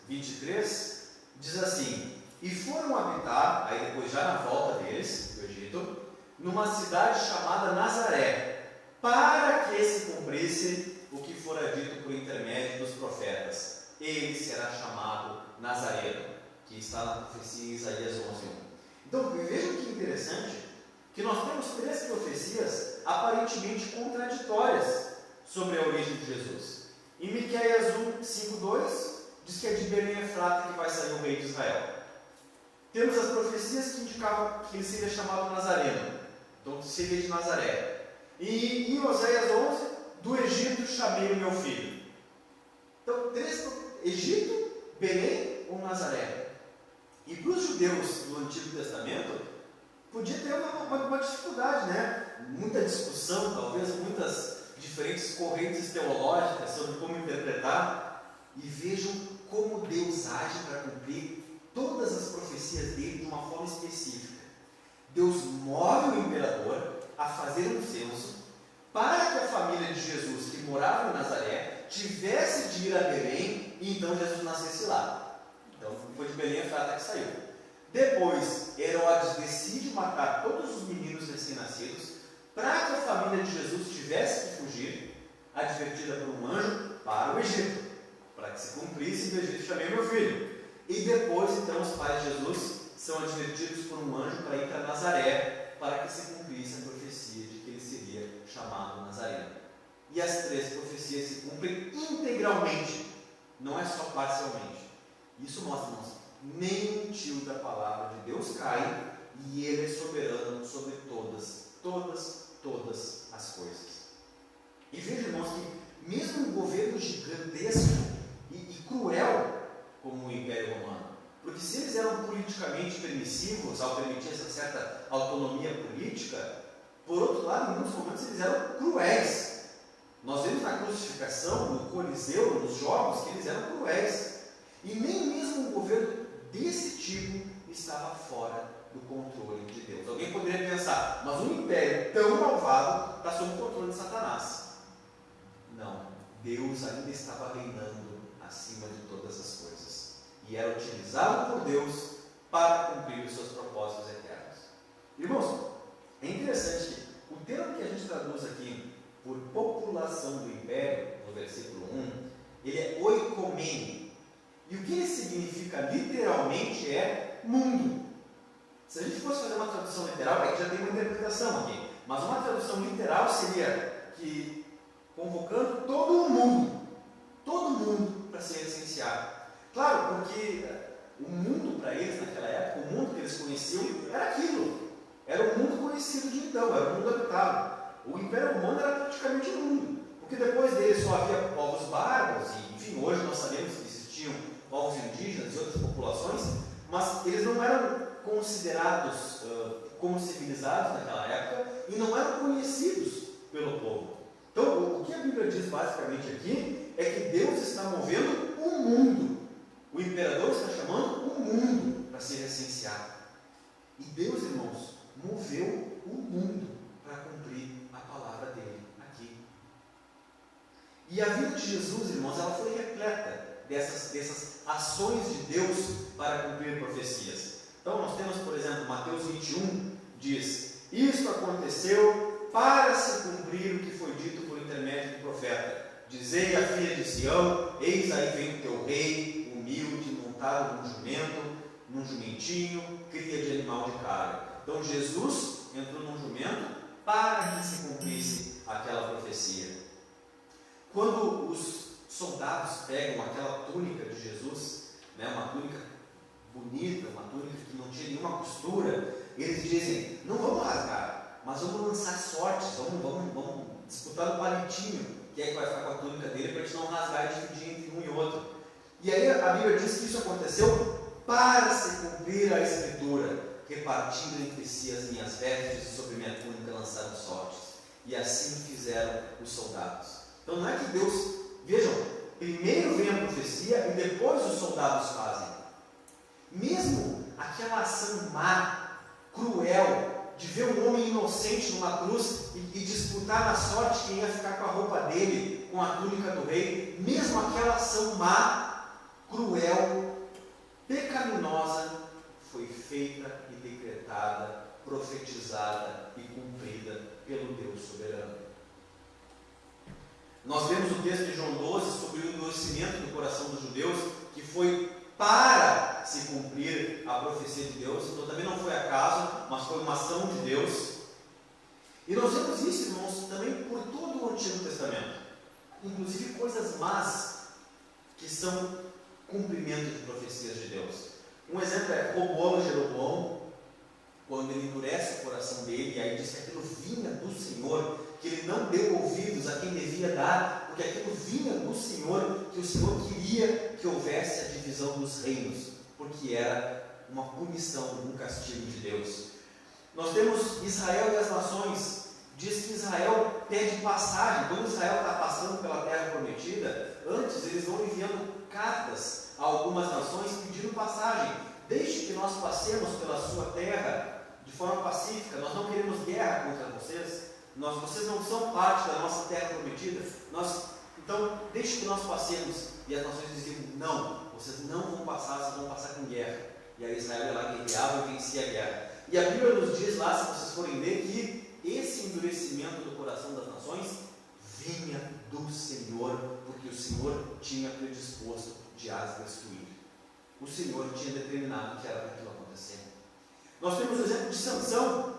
2:23 diz assim: e foram habitar, aí depois já na volta deles do Egito, numa cidade chamada Nazaré, para que se cumprisse o que fora dito por intermédio dos profetas: ele será chamado Nazareno, que está na profecia em Isaías 11:1. Então vejam que interessante, que nós temos 3 profecias aparentemente contraditórias sobre a origem de Jesus. Em Miqueias 5:2 diz que é de Belém Efrata que vai sair o rei de Israel. Temos as profecias que indicavam que ele seria chamado Nazareno, então seria de Nazaré. E em Oséias 11, do Egito chamei o meu filho. Então, 3: Egito, Belém ou Nazaré. E para os judeus do Antigo Testamento, podia ter uma dificuldade, né? Muita discussão, talvez muitas diferentes correntes teológicas sobre como interpretar. E vejam como Deus age para cumprir todas as profecias dele de uma forma específica. Deus move o imperador a fazer um censo para que a família de Jesus, que morava em Nazaré, tivesse de ir a Belém e então Jesus nascesse lá. Então foi de Belém Efrata que saiu. Depois, Herodes decide matar todos os meninos recém-nascidos para que a família de Jesus tivesse que fugir, advertida por um anjo, para o Egito, para que se cumprisse do Egito chamei meu filho. E depois, então, os pais de Jesus são advertidos por um anjo para ir para Nazaré, para que se cumprisse a profecia de que ele seria chamado Nazareno. E as 3 profecias se cumprem integralmente, não é só parcialmente. Isso mostra, irmãos, nem um tio da palavra de Deus cai, e Ele é soberano sobre todas as coisas. E veja, irmãos, que mesmo um governo gigantesco e cruel como o Império Romano, porque se eles eram politicamente permissivos ao permitir essa certa autonomia política, por outro lado, em muitos momentos eles eram cruéis. Nós vemos na crucificação, no Coliseu, nos jogos, que eles eram cruéis. E nem mesmo um governo desse tipo estava fora do controle de Deus. Alguém poderia pensar, mas um império tão malvado está sob o controle de Satanás. Não, Deus ainda estava reinando acima de todas as coisas e era utilizado por Deus para cumprir os seus propósitos eternos. Irmãos, é interessante que o termo que a gente traduz aqui por população do império, no versículo 1, ele é oikomene. E o que ele significa literalmente é mundo. Se a gente fosse fazer uma tradução literal, é que já tem uma interpretação aqui, mas uma tradução literal seria que convocando todo mundo para ser licenciado. Claro, porque o mundo para eles naquela época, o mundo que eles conheciam era aquilo. Era o mundo conhecido de então, era o mundo habitado. O Império Romano era praticamente o mundo, porque depois dele só havia povos bárbaros, e enfim, hoje nós sabemos que existiam povos indígenas e outras populações, mas eles não eram considerados como civilizados naquela época e não eram conhecidos pelo povo. Então, o que a Bíblia diz basicamente aqui é que Deus está movendo o mundo. O imperador está chamando o mundo para ser recenseado. E Deus, irmãos, moveu o mundo para cumprir a palavra dele aqui. E a vida de Jesus, irmãos, ela foi repleta dessas ações de Deus para cumprir profecias. Então nós temos, por exemplo, Mateus 21 diz: isto aconteceu para se cumprir o que foi dito por intermédio do profeta. Dizei à filha de Sião: eis aí vem o teu rei, humilde, montado num jumentinho, cria de animal de carga. Então Jesus entrou num jumento para que se cumprisse aquela profecia. Quando os soldados pegam aquela túnica de Jesus, uma túnica bonita, uma túnica que não tinha nenhuma costura, eles dizem: não vamos rasgar, mas vamos lançar sortes, vamos disputar no palitinho, que é que vai ficar com a túnica dele, para a gente não rasgar e dividir entre um e outro. E aí a Bíblia diz que isso aconteceu para se cumprir a Escritura: repartindo entre si as minhas vestes e sobre minha túnica lançaram sortes. E assim fizeram os soldados. Então não é que Deus, vejam, primeiro vem a profecia e depois os soldados fazem. Mesmo aquela ação má, cruel, de ver um homem inocente numa cruz e disputar na sorte quem ia ficar com a roupa dele, com a túnica do rei, mesmo aquela ação má, cruel, pecaminosa, foi feita e decretada, profetizada e cumprida pelo Deus soberano. Nós vemos o texto de João 12 sobre o endurecimento do coração dos judeus, que foi para se cumprir a profecia de Deus. Então também não foi acaso, mas foi uma ação de Deus. E nós vemos isso, irmãos, também por todo o Antigo Testamento, inclusive coisas más que são cumprimento de profecias de Deus. Um exemplo é Roboão e Jeroboão, quando ele endurece o coração dele, e aí diz que aquilo vinha do Senhor, que ele não deu ouvidos a quem devia dar, porque aquilo vinha do Senhor, que o Senhor queria que houvesse a divisão dos reinos, porque era uma punição, um castigo de Deus. Nós temos Israel e as nações. Diz que Israel pede passagem. Quando Israel está passando pela terra prometida, antes eles vão enviando cartas a algumas nações pedindo passagem. Deixe que nós passemos pela sua terra de forma pacífica. Nós não queremos guerra contra vocês. Vocês não são parte da nossa terra prometida. Então, deixe que nós passemos. E as nações diziam: não, vocês não vão passar, vocês vão passar com guerra. E aí Israel ia lá, guerreava e vencia a guerra. E a Bíblia nos diz lá, se vocês forem ler, que esse endurecimento do coração das nações vinha do Senhor, porque o Senhor tinha predisposto de as destruir. O Senhor tinha determinado que era para aquilo acontecer. Nós temos o exemplo de Sansão.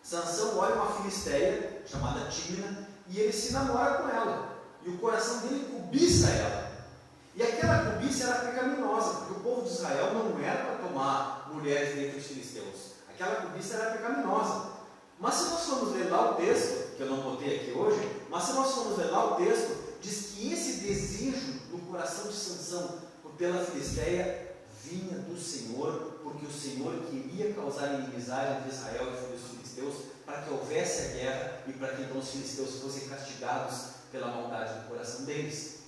Sansão olha uma filisteia chamada Tímina e ele se namora com ela. E o coração dele cobiça ela. E aquela cobiça era pecaminosa, porque o povo de Israel não era para tomar mulheres dentre os filisteus. Aquela cobiça era pecaminosa. Mas se nós formos ler lá o texto, que eu não botei aqui hoje, mas se nós formos ler lá o texto, diz que esse desejo no coração de Sansão pela filisteia vinha do Senhor, porque o Senhor queria causar inimizade entre Israel e os filisteus, para que houvesse a guerra e para que então os filisteus fossem castigados pela maldade do coração deles.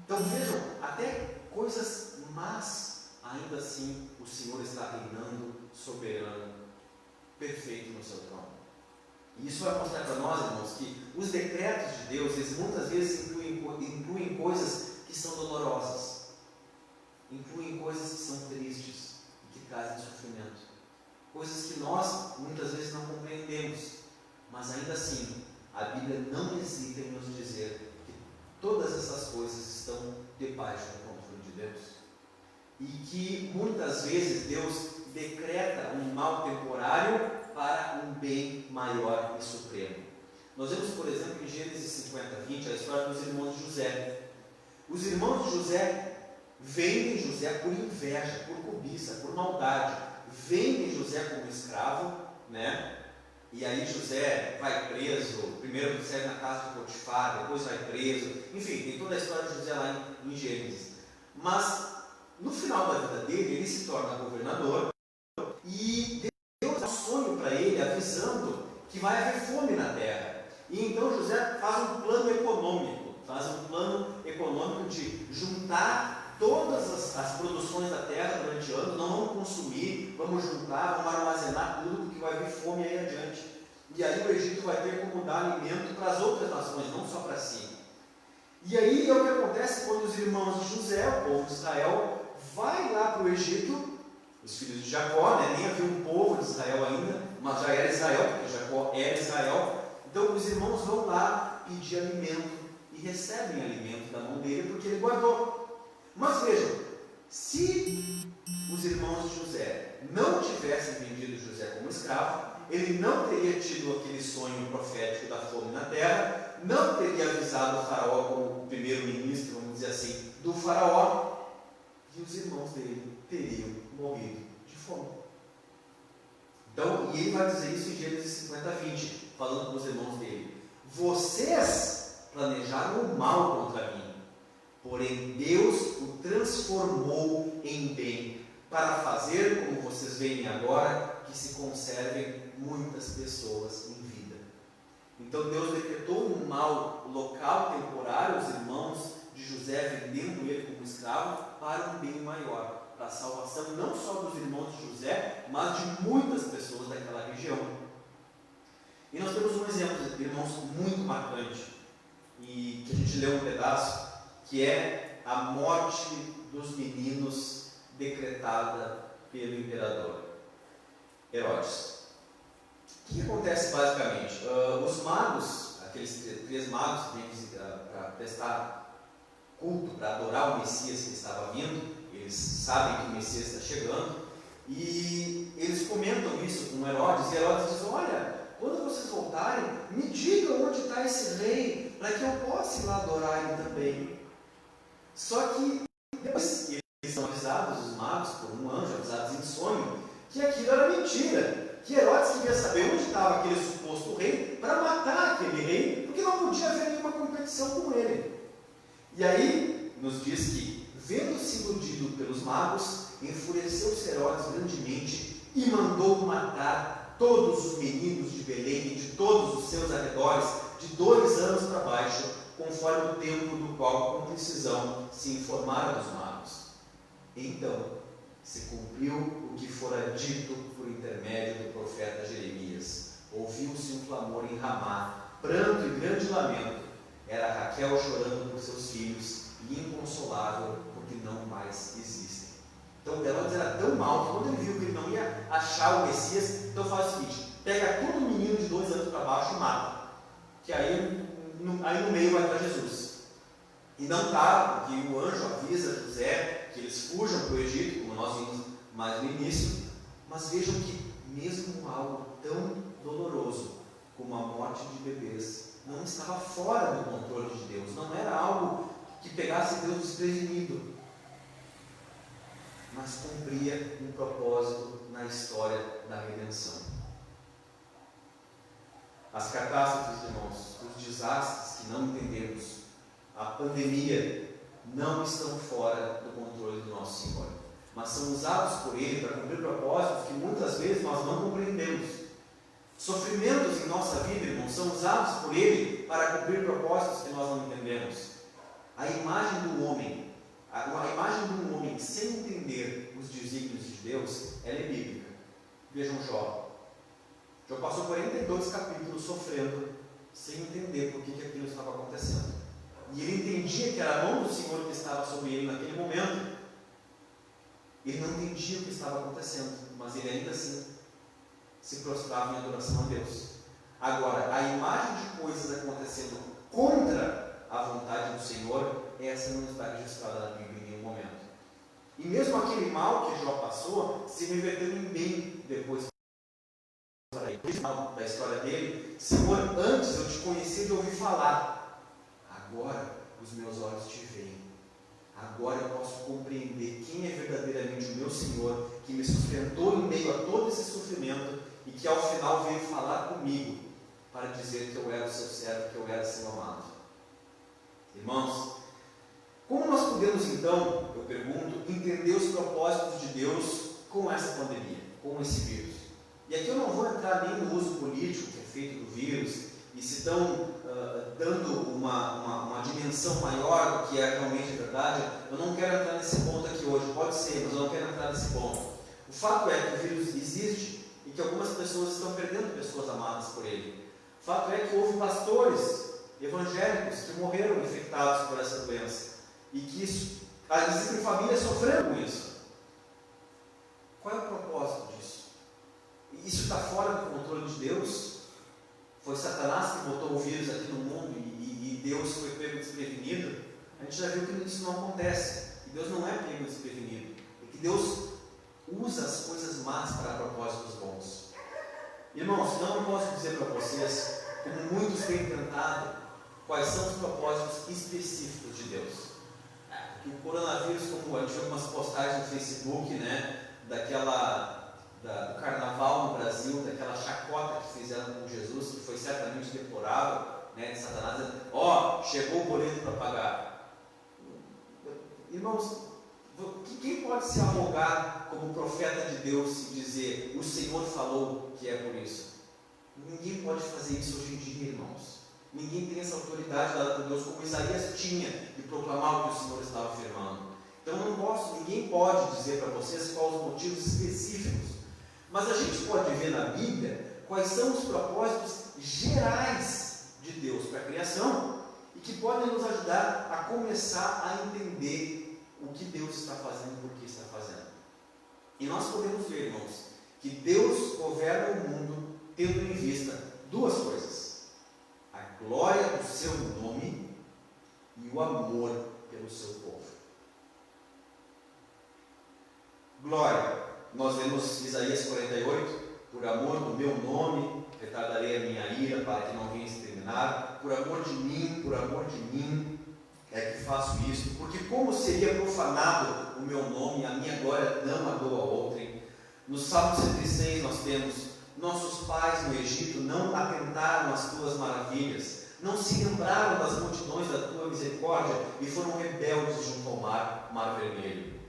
Então vejam, até coisas más ainda assim o Senhor está reinando soberano, perfeito no seu trono. E isso vai mostrar para nós, irmãos, que os decretos de Deus, eles muitas vezes incluem coisas que são dolorosas, incluem coisas que são tristes e que trazem sofrimento, coisas que nós muitas vezes não compreendemos, mas ainda assim a Bíblia não hesita em nos dizer que todas essas coisas estão debaixo do controle de Deus e que muitas vezes Deus decreta um mal temporário para um bem maior e supremo. Nós vemos, por exemplo, em Gênesis 50:20, a história dos irmãos de José. Os irmãos de José vendem José por inveja, por cobiça, por maldade. Vendem José como escravo, né? E aí José vai preso, primeiro recebe na casa de Potifar, depois vai preso. Enfim, tem toda a história de José lá em Gênesis. Mas, no final da vida dele, ele se torna governador e Deus dá um sonho para ele, avisando que vai haver fome na terra. E então José faz um plano econômico de juntar todas as produções da terra durante anos, não vamos consumir, vamos juntar, vamos armazenar tudo, porque vai vir fome aí adiante. E aí o Egito vai ter como dar alimento para as outras nações, não só para si. E aí é o que acontece quando os irmãos de José, o povo de Israel, vai lá para o Egito, os filhos de Jacó, né? Nem havia um povo de Israel ainda, mas já era Israel, porque Jacó era Israel. Então os irmãos vão lá pedir alimento e recebem alimento da mão dele porque ele guardou. Mas vejam, se os irmãos de José não tivessem vendido José como escravo, ele não teria tido aquele sonho profético da fome na terra, não teria avisado o faraó como o primeiro-ministro, vamos dizer assim, do faraó, e os irmãos dele teriam morrido de fome. Então, e ele vai dizer isso em Gênesis 50:20, falando com os irmãos dele: vocês planejaram o mal contra mim, porém Deus o transformou em bem, para fazer, como vocês veem agora, que se conservem muitas pessoas em vida. Então Deus decretou um mal local, temporário, os irmãos de José vendendo ele como escravo, para um bem maior, para a salvação não só dos irmãos de José, mas de muitas pessoas daquela região. E nós temos um exemplo, irmãos, muito marcante, e que a gente leu um pedaço, que é a morte dos meninos decretada pelo imperador Herodes. O que acontece basicamente? Os magos, aqueles 3 magos que vêm para prestar culto, para adorar o Messias que estava vindo, eles sabem que o Messias está chegando, e eles comentam isso com Herodes, e Herodes diz: olha, quando vocês voltarem, me digam onde está esse rei, para que eu possa ir lá adorar ele também. Só que depois eles são avisados, os magos, por um anjo, avisados em sonho, que aquilo era mentira, que Herodes queria saber onde estava aquele suposto rei, para matar aquele rei, porque não podia haver nenhuma competição com ele. E aí nos diz que, vendo-se iludido pelos magos, enfureceu-se Herodes grandemente e mandou matar todos os meninos de Belém e de todos os seus arredores, de 2 anos para baixo, conforme o tempo do qual, com precisão, se informara dos magos. Então se cumpriu o que fora dito por intermédio do profeta Jeremias. Ouviu-se um clamor em Ramá, pranto e grande lamento. Era Raquel chorando por seus filhos e inconsolável, porque não mais existem. Então Herodes era tão mal que, quando ele viu que ele não ia achar o Messias, então faz o seguinte: pega todo menino de 2 anos para baixo e mata, que aí no meio vai estar Jesus. E não está, porque o anjo avisa José que eles fujam para o Egito, como nós vimos mais no início. Mas vejam que mesmo algo tão doloroso como a morte de bebês não estava fora do controle de Deus, não era algo que pegasse Deus desprevenido, mas cumpria um propósito na história da redenção. As catástrofes, irmãos, os desastres que não entendemos, a pandemia, não estão fora do controle do nosso Senhor, mas são usados por Ele para cumprir propósitos que muitas vezes nós não compreendemos. Sofrimentos em nossa vida, irmãos, são usados por Ele para cumprir propósitos que nós não entendemos. A imagem do homem, a imagem de um homem sem entender os desígnios de Deus, ela é bíblica. Vejam Jó. Jó passou 42 capítulos sofrendo, sem entender por que aquilo estava acontecendo. E ele entendia que era a mão do Senhor que estava sobre ele naquele momento. Ele não entendia o que estava acontecendo, mas ele ainda assim se prostrava em adoração a Deus. Agora, a imagem de coisas acontecendo contra a vontade do Senhor, essa não está registrada na Bíblia em nenhum momento. E mesmo aquele mal que Jó passou, se reverteu em bem depois da história dele. Senhor, antes eu te conhecia de ouvir falar, agora os meus olhos te veem. Agora eu posso compreender quem é verdadeiramente o meu Senhor, que me sustentou em meio a todo esse sofrimento e que ao final veio falar comigo para dizer que eu era o seu servo, que eu era seu amado. Irmãos, como nós podemos então, eu pergunto, entender os propósitos de Deus com essa pandemia, com esse vírus? E aqui eu não vou entrar nem no uso político que é feito do vírus, e se estão dando uma dimensão maior do que é realmente verdade. Eu não quero entrar nesse ponto aqui hoje, pode ser, mas eu não quero entrar nesse ponto. O fato é que o vírus existe e que algumas pessoas estão perdendo pessoas amadas por ele. O fato é que houve pastores evangélicos que morreram infectados por essa doença e que existem famílias sofrendo com isso. Qual é o propósito disso? Isso está fora do controle de Deus? Foi Satanás que botou o vírus aqui no mundo e Deus foi pego desprevenido? A gente já viu que isso não acontece, que Deus não é pego desprevenido, e que Deus usa as coisas más para propósitos bons. Irmãos, não posso dizer para vocês, como muitos têm tentado, quais são os propósitos específicos de Deus. Que o coronavírus, como eu tive algumas postagens no Facebook, né, do carnaval no Brasil, daquela chacota que fizeram com Jesus, que foi certamente deplorável, né, de Satanás, dizendo, chegou o boleto para pagar. Irmãos, quem pode se arrogar como profeta de Deus e dizer, o Senhor falou que é por isso? Ninguém pode fazer isso hoje em dia, irmãos. Ninguém tem essa autoridade dada por Deus, como Isaías tinha, de proclamar o que o Senhor estava afirmando. Então ninguém pode dizer para vocês quais os motivos específicos. Mas a gente pode ver na Bíblia quais são os propósitos gerais de Deus para a criação e que podem nos ajudar a começar a entender o que Deus está fazendo e por que está fazendo. E nós podemos ver, irmãos, que Deus governa o mundo tendo em vista duas coisas: a glória do seu nome e o amor pelo seu povo. Glória. Nós vemos Isaías 48, por amor do meu nome, retardarei a minha ira para que não venha exterminar, por amor de mim, é que faço isso, porque como seria profanado o meu nome, a minha glória não a dou a outrem. No Salmo 106 nós temos, nossos pais no Egito não atentaram às tuas maravilhas, não se lembraram das multidões da tua misericórdia e foram rebeldes junto ao mar Vermelho.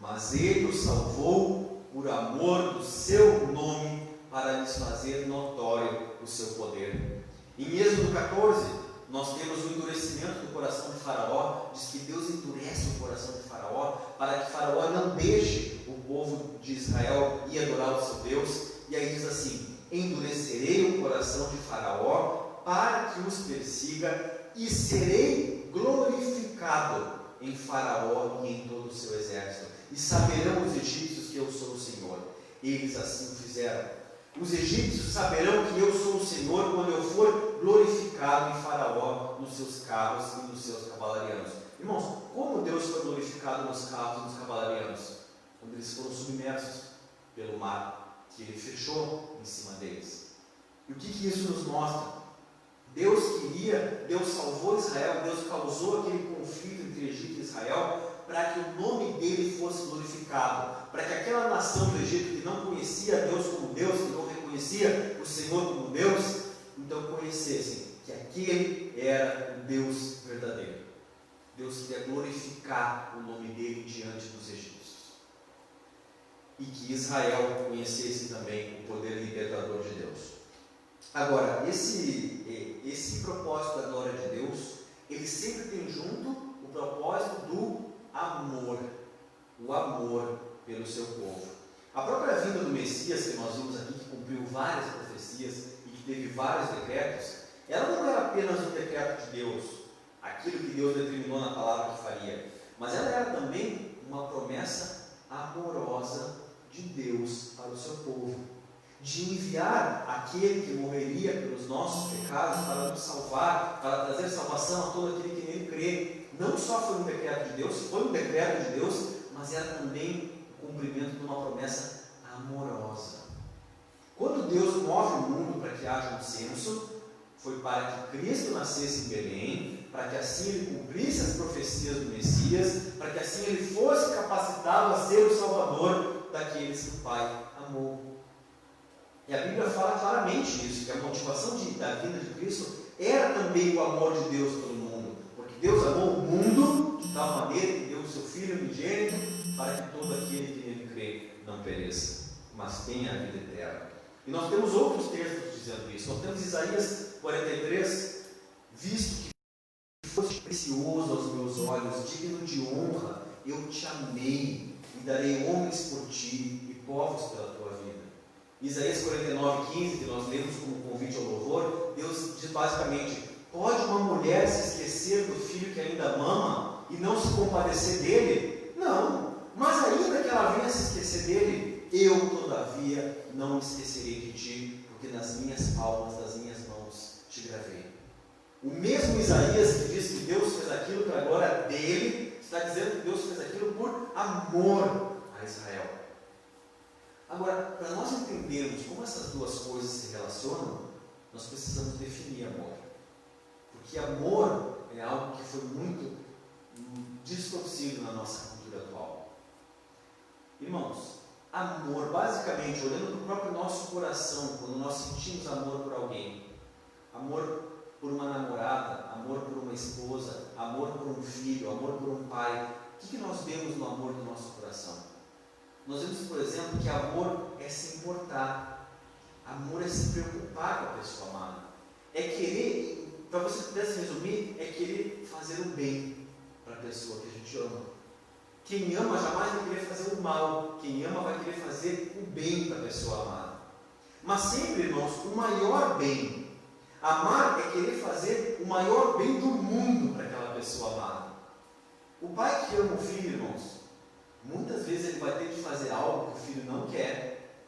Mas Ele os salvou por amor do seu nome, para lhes fazer notório o seu poder. Em Êxodo 14, nós temos o endurecimento do coração de Faraó. Diz que Deus endurece o coração de Faraó, para que Faraó não deixe o povo de Israel ir adorar o seu Deus. E aí diz assim, endurecerei o coração de Faraó, para que os persiga, e serei glorificado em Faraó e em todo o seu exército. E saberão os egípcios que eu sou o Senhor. Eles assim o fizeram. Os egípcios saberão que eu sou o Senhor quando eu for glorificado em Faraó, nos seus carros e nos seus cavalarianos. Irmãos, como Deus foi glorificado nos carros e nos cavalarianos? Quando eles foram submersos pelo mar, que Ele fechou em cima deles. E o que isso nos mostra? Deus salvou Israel, Deus causou aquele conflito entre Egito e Israel, para que o nome dele fosse glorificado, para que aquela nação do Egito que não conhecia Deus como Deus, que não reconhecia o Senhor como Deus, então conhecessem que aquele era o Deus verdadeiro. Deus queria glorificar o nome dele diante dos egípcios. E que Israel conhecesse também o poder libertador de Deus. Agora, esse propósito da glória de Deus, ele sempre tem junto o propósito do amor, o amor pelo seu Messias, que nós vimos aqui, que cumpriu várias profecias e que teve vários decretos, ela não era apenas um decreto de Deus, aquilo que Deus determinou na palavra que faria, mas ela era também uma promessa amorosa de Deus para o seu povo, de enviar aquele que morreria pelos nossos pecados para nos salvar, para trazer salvação a todo aquele que nele crê. Não só foi um decreto de Deus, foi um decreto de Deus, mas era também o cumprimento de uma promessa amorosa. Quando Deus move o mundo para que haja um censo, foi para que Cristo nascesse em Belém, para que assim ele cumprisse as profecias do Messias, para que assim ele fosse capacitado a ser o Salvador daqueles que o Pai amou. E a Bíblia fala claramente isso, que a motivação da vinda de Cristo era também o amor de Deus pelo mundo, porque Deus amou o mundo de tal maneira que deu o seu Filho unigênito para que todo aquele que nele crê não pereça, mas tenha a vida eterna. E nós temos outros textos dizendo isso. Nós temos Isaías 43, visto que foste precioso aos meus olhos, digno de honra, eu te amei, e darei homens por ti e povos pela tua vida. Isaías 49, 15, que nós lemos como convite ao louvor, Deus diz basicamente: pode uma mulher se esquecer do filho que ainda mama e não se compadecer dele? Não, mas ainda que ela venha se esquecer dele, eu todavia não me esquecerei de ti, porque nas minhas palmas das minhas mãos te gravei. O mesmo Isaías que diz que Deus fez aquilo para a glória dele, está dizendo que Deus fez aquilo por amor a Israel. Agora, para nós entendermos como essas duas coisas se relacionam, nós precisamos definir amor. Porque amor é algo que foi muito distorcido na nossa cultura atual. Irmãos, amor, basicamente, olhando para o próprio nosso coração, quando nós sentimos amor por alguém, amor por uma namorada, amor por uma esposa, amor por um filho, amor por um pai, o que nós vemos no amor do nosso coração? Nós vemos, por exemplo, que amor é se importar, amor é se preocupar com a pessoa amada, é querer, para você pudesse resumir, é querer fazer o bem para a pessoa que a gente ama. Quem ama jamais vai querer fazer o mal, quem ama vai querer fazer o bem para a pessoa amada. Mas sempre, irmãos, o maior bem, amar é querer fazer o maior bem do mundo para aquela pessoa amada. O pai que ama o filho, irmãos, muitas vezes ele vai ter de fazer algo que o filho não quer,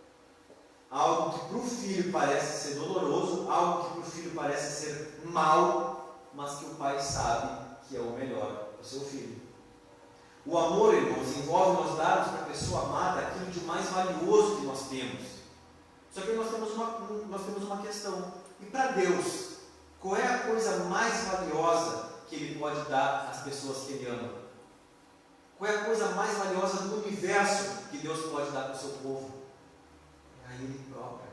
algo que para o filho parece ser doloroso, algo que para o filho parece ser mal, mas que o pai sabe que é o melhor para o seu filho. O amor, irmãos, envolve nós darmos para a pessoa amada aquilo de mais valioso que nós temos. Só que nós temos uma questão. E para Deus, qual é a coisa mais valiosa que Ele pode dar às pessoas que Ele ama? Qual é a coisa mais valiosa do universo que Deus pode dar para o seu povo? É a Ele próprio.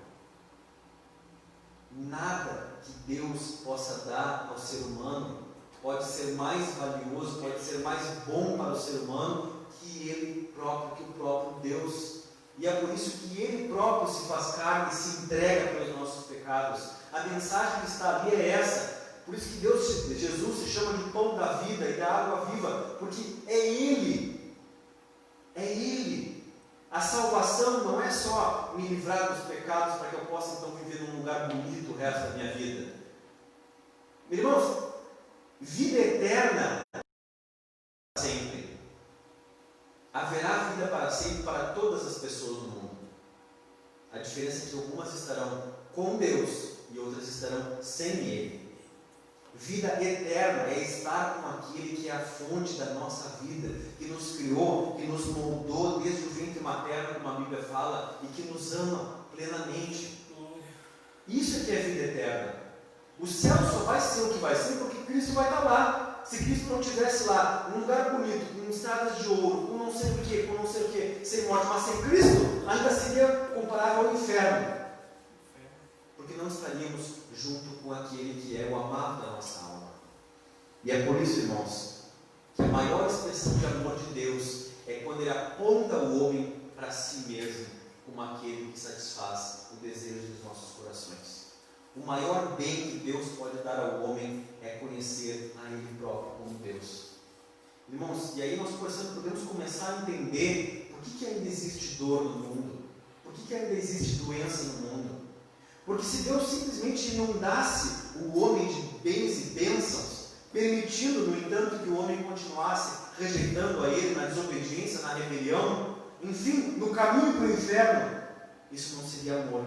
Nada que Deus possa dar ao ser humano pode ser mais valioso, pode ser mais bom para o ser humano que Ele próprio, que o próprio Deus. E é por isso que Ele próprio se faz carne e se entrega pelos nossos pecados. A mensagem que está ali é essa. Por isso que Jesus se chama de pão da vida e da água viva, porque é Ele. É Ele. A salvação não é só me livrar dos pecados para que eu possa então viver num lugar bonito o resto da minha vida. Irmãos, vida eterna para sempre. Haverá vida para sempre para todas as pessoas do mundo. A diferença é que algumas estarão com Deus e outras estarão sem Ele. Vida eterna é estar com aquele que é a fonte da nossa vida, que nos criou, que nos moldou desde o ventre materno, como a Bíblia fala, e que nos ama plenamente. Isso é que é vida eterna. O céu só vai ser o que vai ser porque Cristo vai estar lá. Se Cristo não estivesse lá, num lugar bonito, com estradas de ouro, com não sei o que, sem morte, mas sem Cristo, ainda seria comparável ao inferno. Porque não estaríamos junto com aquele que é o amado da nossa alma. E é por isso, irmãos, que a maior expressão de amor de Deus é quando Ele aponta o homem para si mesmo, como aquele que satisfaz o desejo dos nossos corações. O maior bem que Deus pode dar ao homem é conhecer a Ele próprio como Deus. Irmãos, e aí nós podemos começar a entender por que ainda existe dor no mundo. Por Por que ainda existe doença no mundo? Porque se Deus simplesmente inundasse o homem de bens e bênçãos, permitindo, no entanto, que o homem continuasse rejeitando a Ele na desobediência, na rebelião, enfim, no caminho para o inferno, isso não seria amor.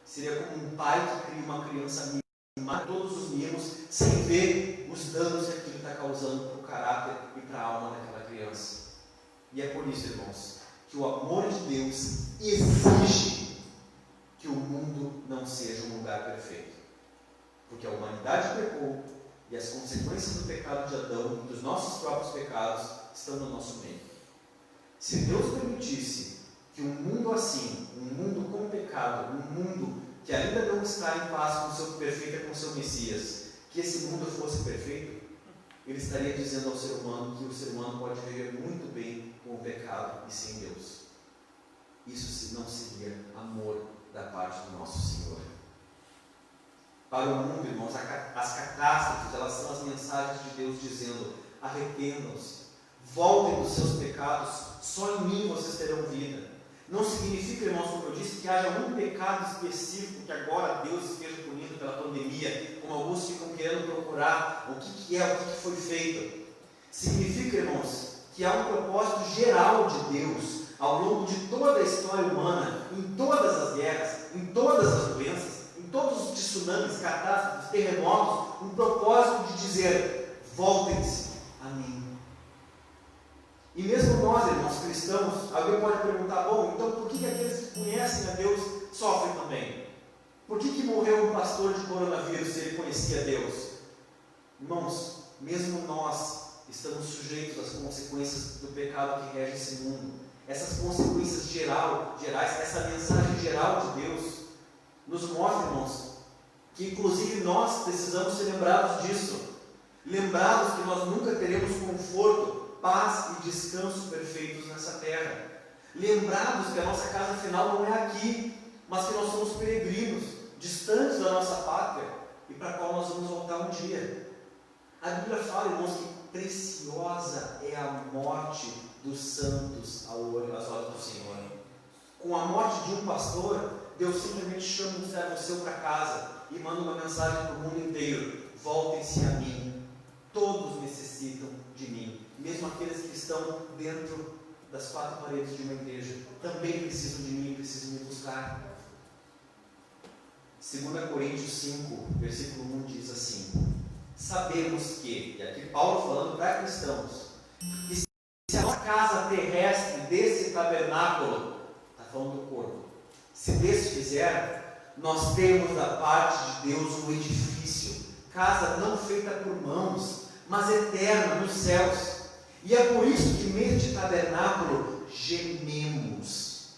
Seria como um pai que cria uma criança mimar todos os mimos sem ver os danos que aquilo está causando para o caráter e para a alma daquela criança. E é por isso, irmãos, que o amor de Deus exige que o mundo não seja um lugar perfeito. Porque a humanidade pecou e as consequências do pecado de Adão e dos nossos próprios pecados estão no nosso meio. Se Deus permitisse que um mundo assim, um mundo com pecado, um mundo que ainda não está em paz com o seu perfeito, com o seu Messias, que esse mundo fosse perfeito, Ele estaria dizendo ao ser humano que o ser humano pode viver muito bem com o pecado e sem Deus. Isso não seria amor da parte do nosso Senhor. Para o mundo, irmãos, as catástrofes, elas são as mensagens de Deus dizendo: arrependam-se, voltem dos seus pecados, só em mim vocês terão vida. Não significa, irmãos, como eu disse, que haja um pecado específico que agora Deus esteja punindo pela pandemia, como alguns ficam querendo procurar o que é, o que foi feito. Significa, irmãos, que há um propósito geral de Deus ao longo de toda a história humana, em todas as guerras, em todas as doenças, em todos os tsunamis, catástrofes, terremotos, um propósito de dizer: voltem-se a mim. E mesmo nós, irmãos cristãos, alguém pode perguntar: bom, então por que aqueles que conhecem a Deus sofrem também? Por que morreu um pastor de coronavírus se ele conhecia Deus? Irmãos, mesmo nós estamos sujeitos às consequências do pecado que rege esse mundo. Essas consequências gerais, essa mensagem geral de Deus, nos mostra, irmãos, que inclusive nós precisamos ser lembrados disso. Lembrados que nós nunca teremos conforto, paz e descanso perfeitos nessa terra. Lembrados que a nossa casa final não é aqui, mas que nós somos peregrinos, distantes da nossa pátria, e para a qual nós vamos voltar um dia. A Bíblia fala, irmãos, que preciosa é a morte dos santos às olhos do Senhor. Com a morte de um pastor, Deus simplesmente chama um servo seu para casa e manda uma mensagem para o mundo inteiro: voltem-se a mim, todos necessitam de mim. Mesmo aqueles que estão dentro das quatro paredes de uma igreja também precisam de mim, precisam me buscar. 2 Coríntios 5, versículo 1 diz assim: sabemos que, e aqui Paulo falando para cristãos, que se a nossa casa terrestre desse tabernáculo, está falando do corpo, se desfizer, nós temos da parte de Deus um edifício, casa não feita por mãos, mas eterna nos céus. E é por isso que neste tabernáculo gememos,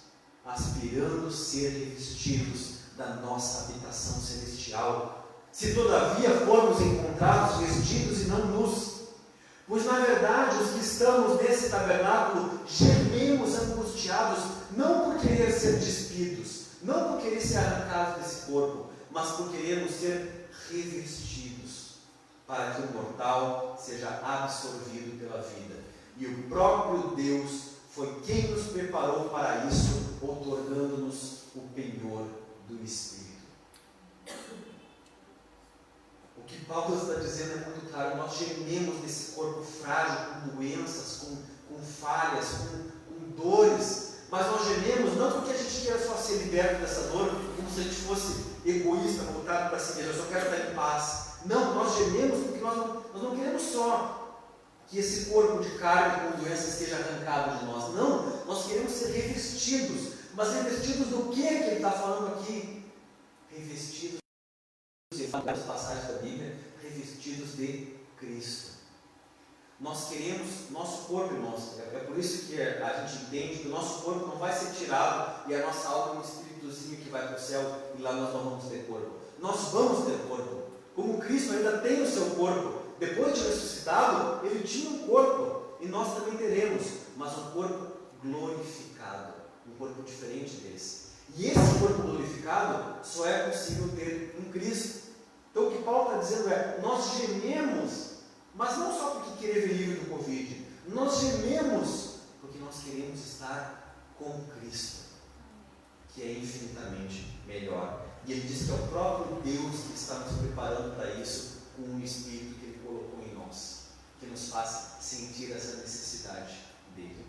aspirando ser revestidos da nossa habitação celestial. Se todavia formos encontrados vestidos e não nus, pois na verdade os que estamos nesse tabernáculo gememos angustiados, não por querer ser despidos, não por querer ser arrancados desse corpo, mas por querermos ser revestidos, para que o mortal seja absorvido pela vida. E o próprio Deus foi quem nos preparou para isso, outorgando-nos o penhor do Espírito. O que Paulo está dizendo é muito claro: nós gememos nesse corpo frágil, com doenças, com falhas, com dores, mas nós gememos não porque a gente queira só ser liberto dessa dor, como se a gente fosse egoísta, voltado para si mesmo: eu só quero estar em paz. Não, nós gememos porque nós não queremos só que esse corpo de carne com doença seja arrancado de nós. Não, nós queremos ser revestidos. Mas revestidos do que ele está falando aqui? Revestidos, em várias passagens da Bíblia, revestidos de Cristo. Nós queremos, nosso corpo, irmãos, é por isso que a gente entende que o nosso corpo não vai ser tirado e a nossa alma é um espíritozinho que vai para o céu e lá nós não vamos ter corpo. Nós vamos ter corpo. Como Cristo ainda tem o seu corpo, depois de ressuscitado, ele tinha um corpo, e nós também teremos, mas um corpo glorificado, um corpo diferente desse. E esse corpo glorificado só é possível ter em Cristo. Então o que Paulo está dizendo é: nós gememos, mas não só porque querer ver livre do Covid, nós gememos porque nós queremos estar com Cristo, que é infinitamente melhor. E ele diz que é o próprio Deus que está nos preparando para isso, com o Espírito que ele colocou em nós, que nos faz sentir essa necessidade dele.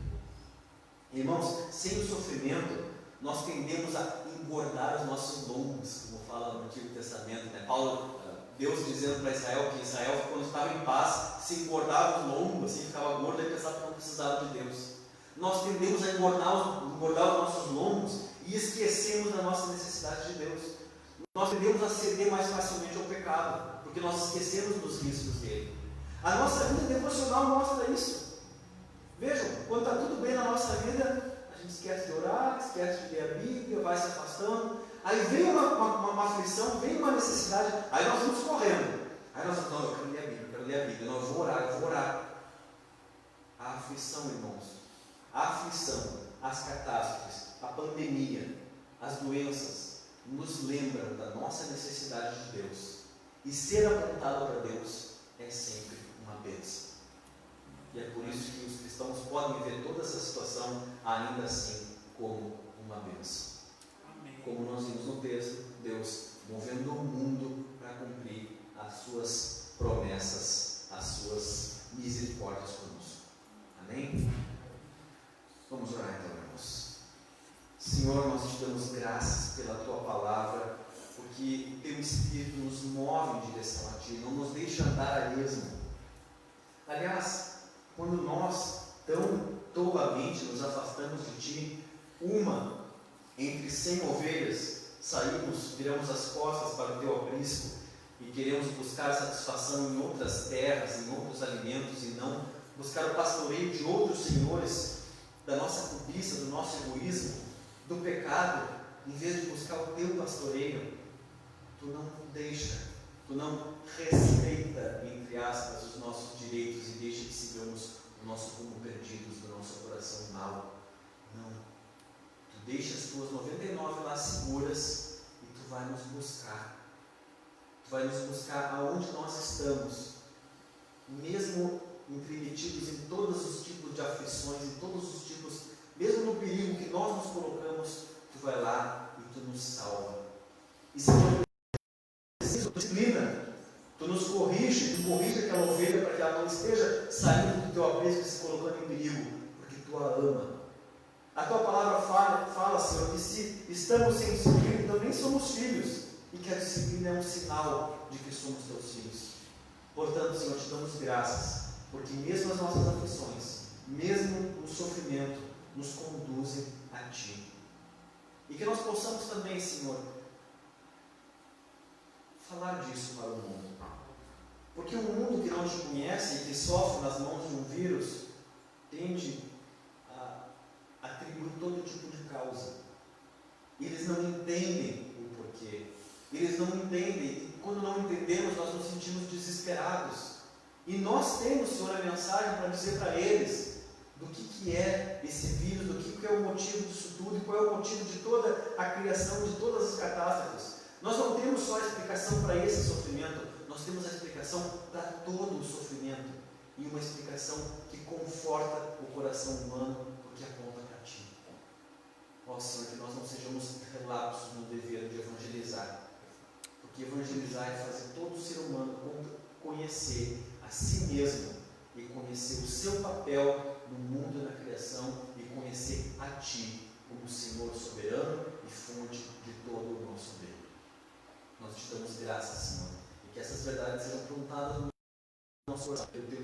Irmãos, sem o sofrimento, nós tendemos a engordar os nossos lombos, como fala no Antigo Testamento, né? Deus dizendo para Israel que Israel, quando estava em paz, se engordava os lombos, assim, ficava gordo e pensava que não precisava de Deus. Nós tendemos a engordar os nossos lombos e esquecemos da nossa necessidade de Deus. Nós tendemos a ceder mais facilmente ao pecado, porque nós esquecemos dos riscos dele. A nossa vida devocional mostra isso. Vejam, quando está tudo bem na nossa vida, a gente esquece de orar, esquece de ler a Bíblia, vai se afastando. Aí vem uma aflição, vem uma necessidade, aí nós vamos correndo. Aí nós vamos, não, eu quero ler a Bíblia, não, eu vou orar. A aflição, irmãos, a aflição, as catástrofes, a pandemia, as doenças, nos lembram da nossa necessidade de Deus. E ser apontado para Deus é sempre uma bênção. E é por isso que os cristãos podem ver toda essa situação ainda assim como uma bênção. Como nós vimos no texto, Deus movendo o mundo para cumprir as suas promessas, as suas misericórdias conosco. Amém? Vamos orar então, irmãos. Senhor, nós te damos graças pela tua palavra, porque o teu Espírito nos move em direção a ti, não nos deixa andar a esmo. Aliás, quando nós tão tolamente nos afastamos de ti, entre 100 ovelhas, saímos, viramos as costas para o teu aprisco e queremos buscar satisfação em outras terras, em outros alimentos, e não buscar o pastoreio de outros senhores, da nossa cobiça, do nosso egoísmo, do pecado, em vez de buscar o teu pastoreio. Tu não deixa, tu não respeita, entre aspas, os nossos direitos e deixa que sigamos o nosso rumo perdidos, do nosso coração mau. Não. Tu deixa as tuas 99 lá seguras e tu vai nos buscar. Tu vai nos buscar aonde nós estamos, mesmo entremetidos em todos os tipos de aflições, em todos os tipos, mesmo no perigo que nós nos colocamos, tu vai lá e tu nos salva. E se for preciso, tu disciplina, tu nos corrige, tu corrige aquela ovelha para que ela não esteja saindo do teu aprisco e se colocando em perigo, porque tu a ama. A tua palavra fala, Senhor, que se estamos sem disciplina, então nem somos filhos, e que a disciplina é um sinal de que somos teus filhos. Portanto, Senhor, te damos graças, porque mesmo as nossas aflições, mesmo o sofrimento, nos conduzem a ti. E que nós possamos também, Senhor, falar disso para o mundo. Porque o mundo que não te conhece e que sofre nas mãos de um vírus, tende a atribuir todo tipo de causa. Eles não entendem o porquê. Eles não entendem. E quando não entendemos, nós nos sentimos desesperados. E nós temos, Senhor, a mensagem para dizer para eles do que é esse vírus, do que é o motivo disso tudo e qual é o motivo de toda a criação, de todas as catástrofes. Nós não temos só a explicação para esse sofrimento, nós temos a explicação para todo o sofrimento e uma explicação que conforta o coração humano, porque aponta para ti. Ó Senhor, que nós não sejamos relapsos no dever de evangelizar, porque evangelizar é fazer todo ser humano conhecer a si mesmo e conhecer o seu papel no mundo e na criação e conhecer a ti como Senhor soberano e fonte de todo o nosso bem. Nós te damos graças, Senhor, e que essas verdades sejam plantadas no nosso coração pelo teu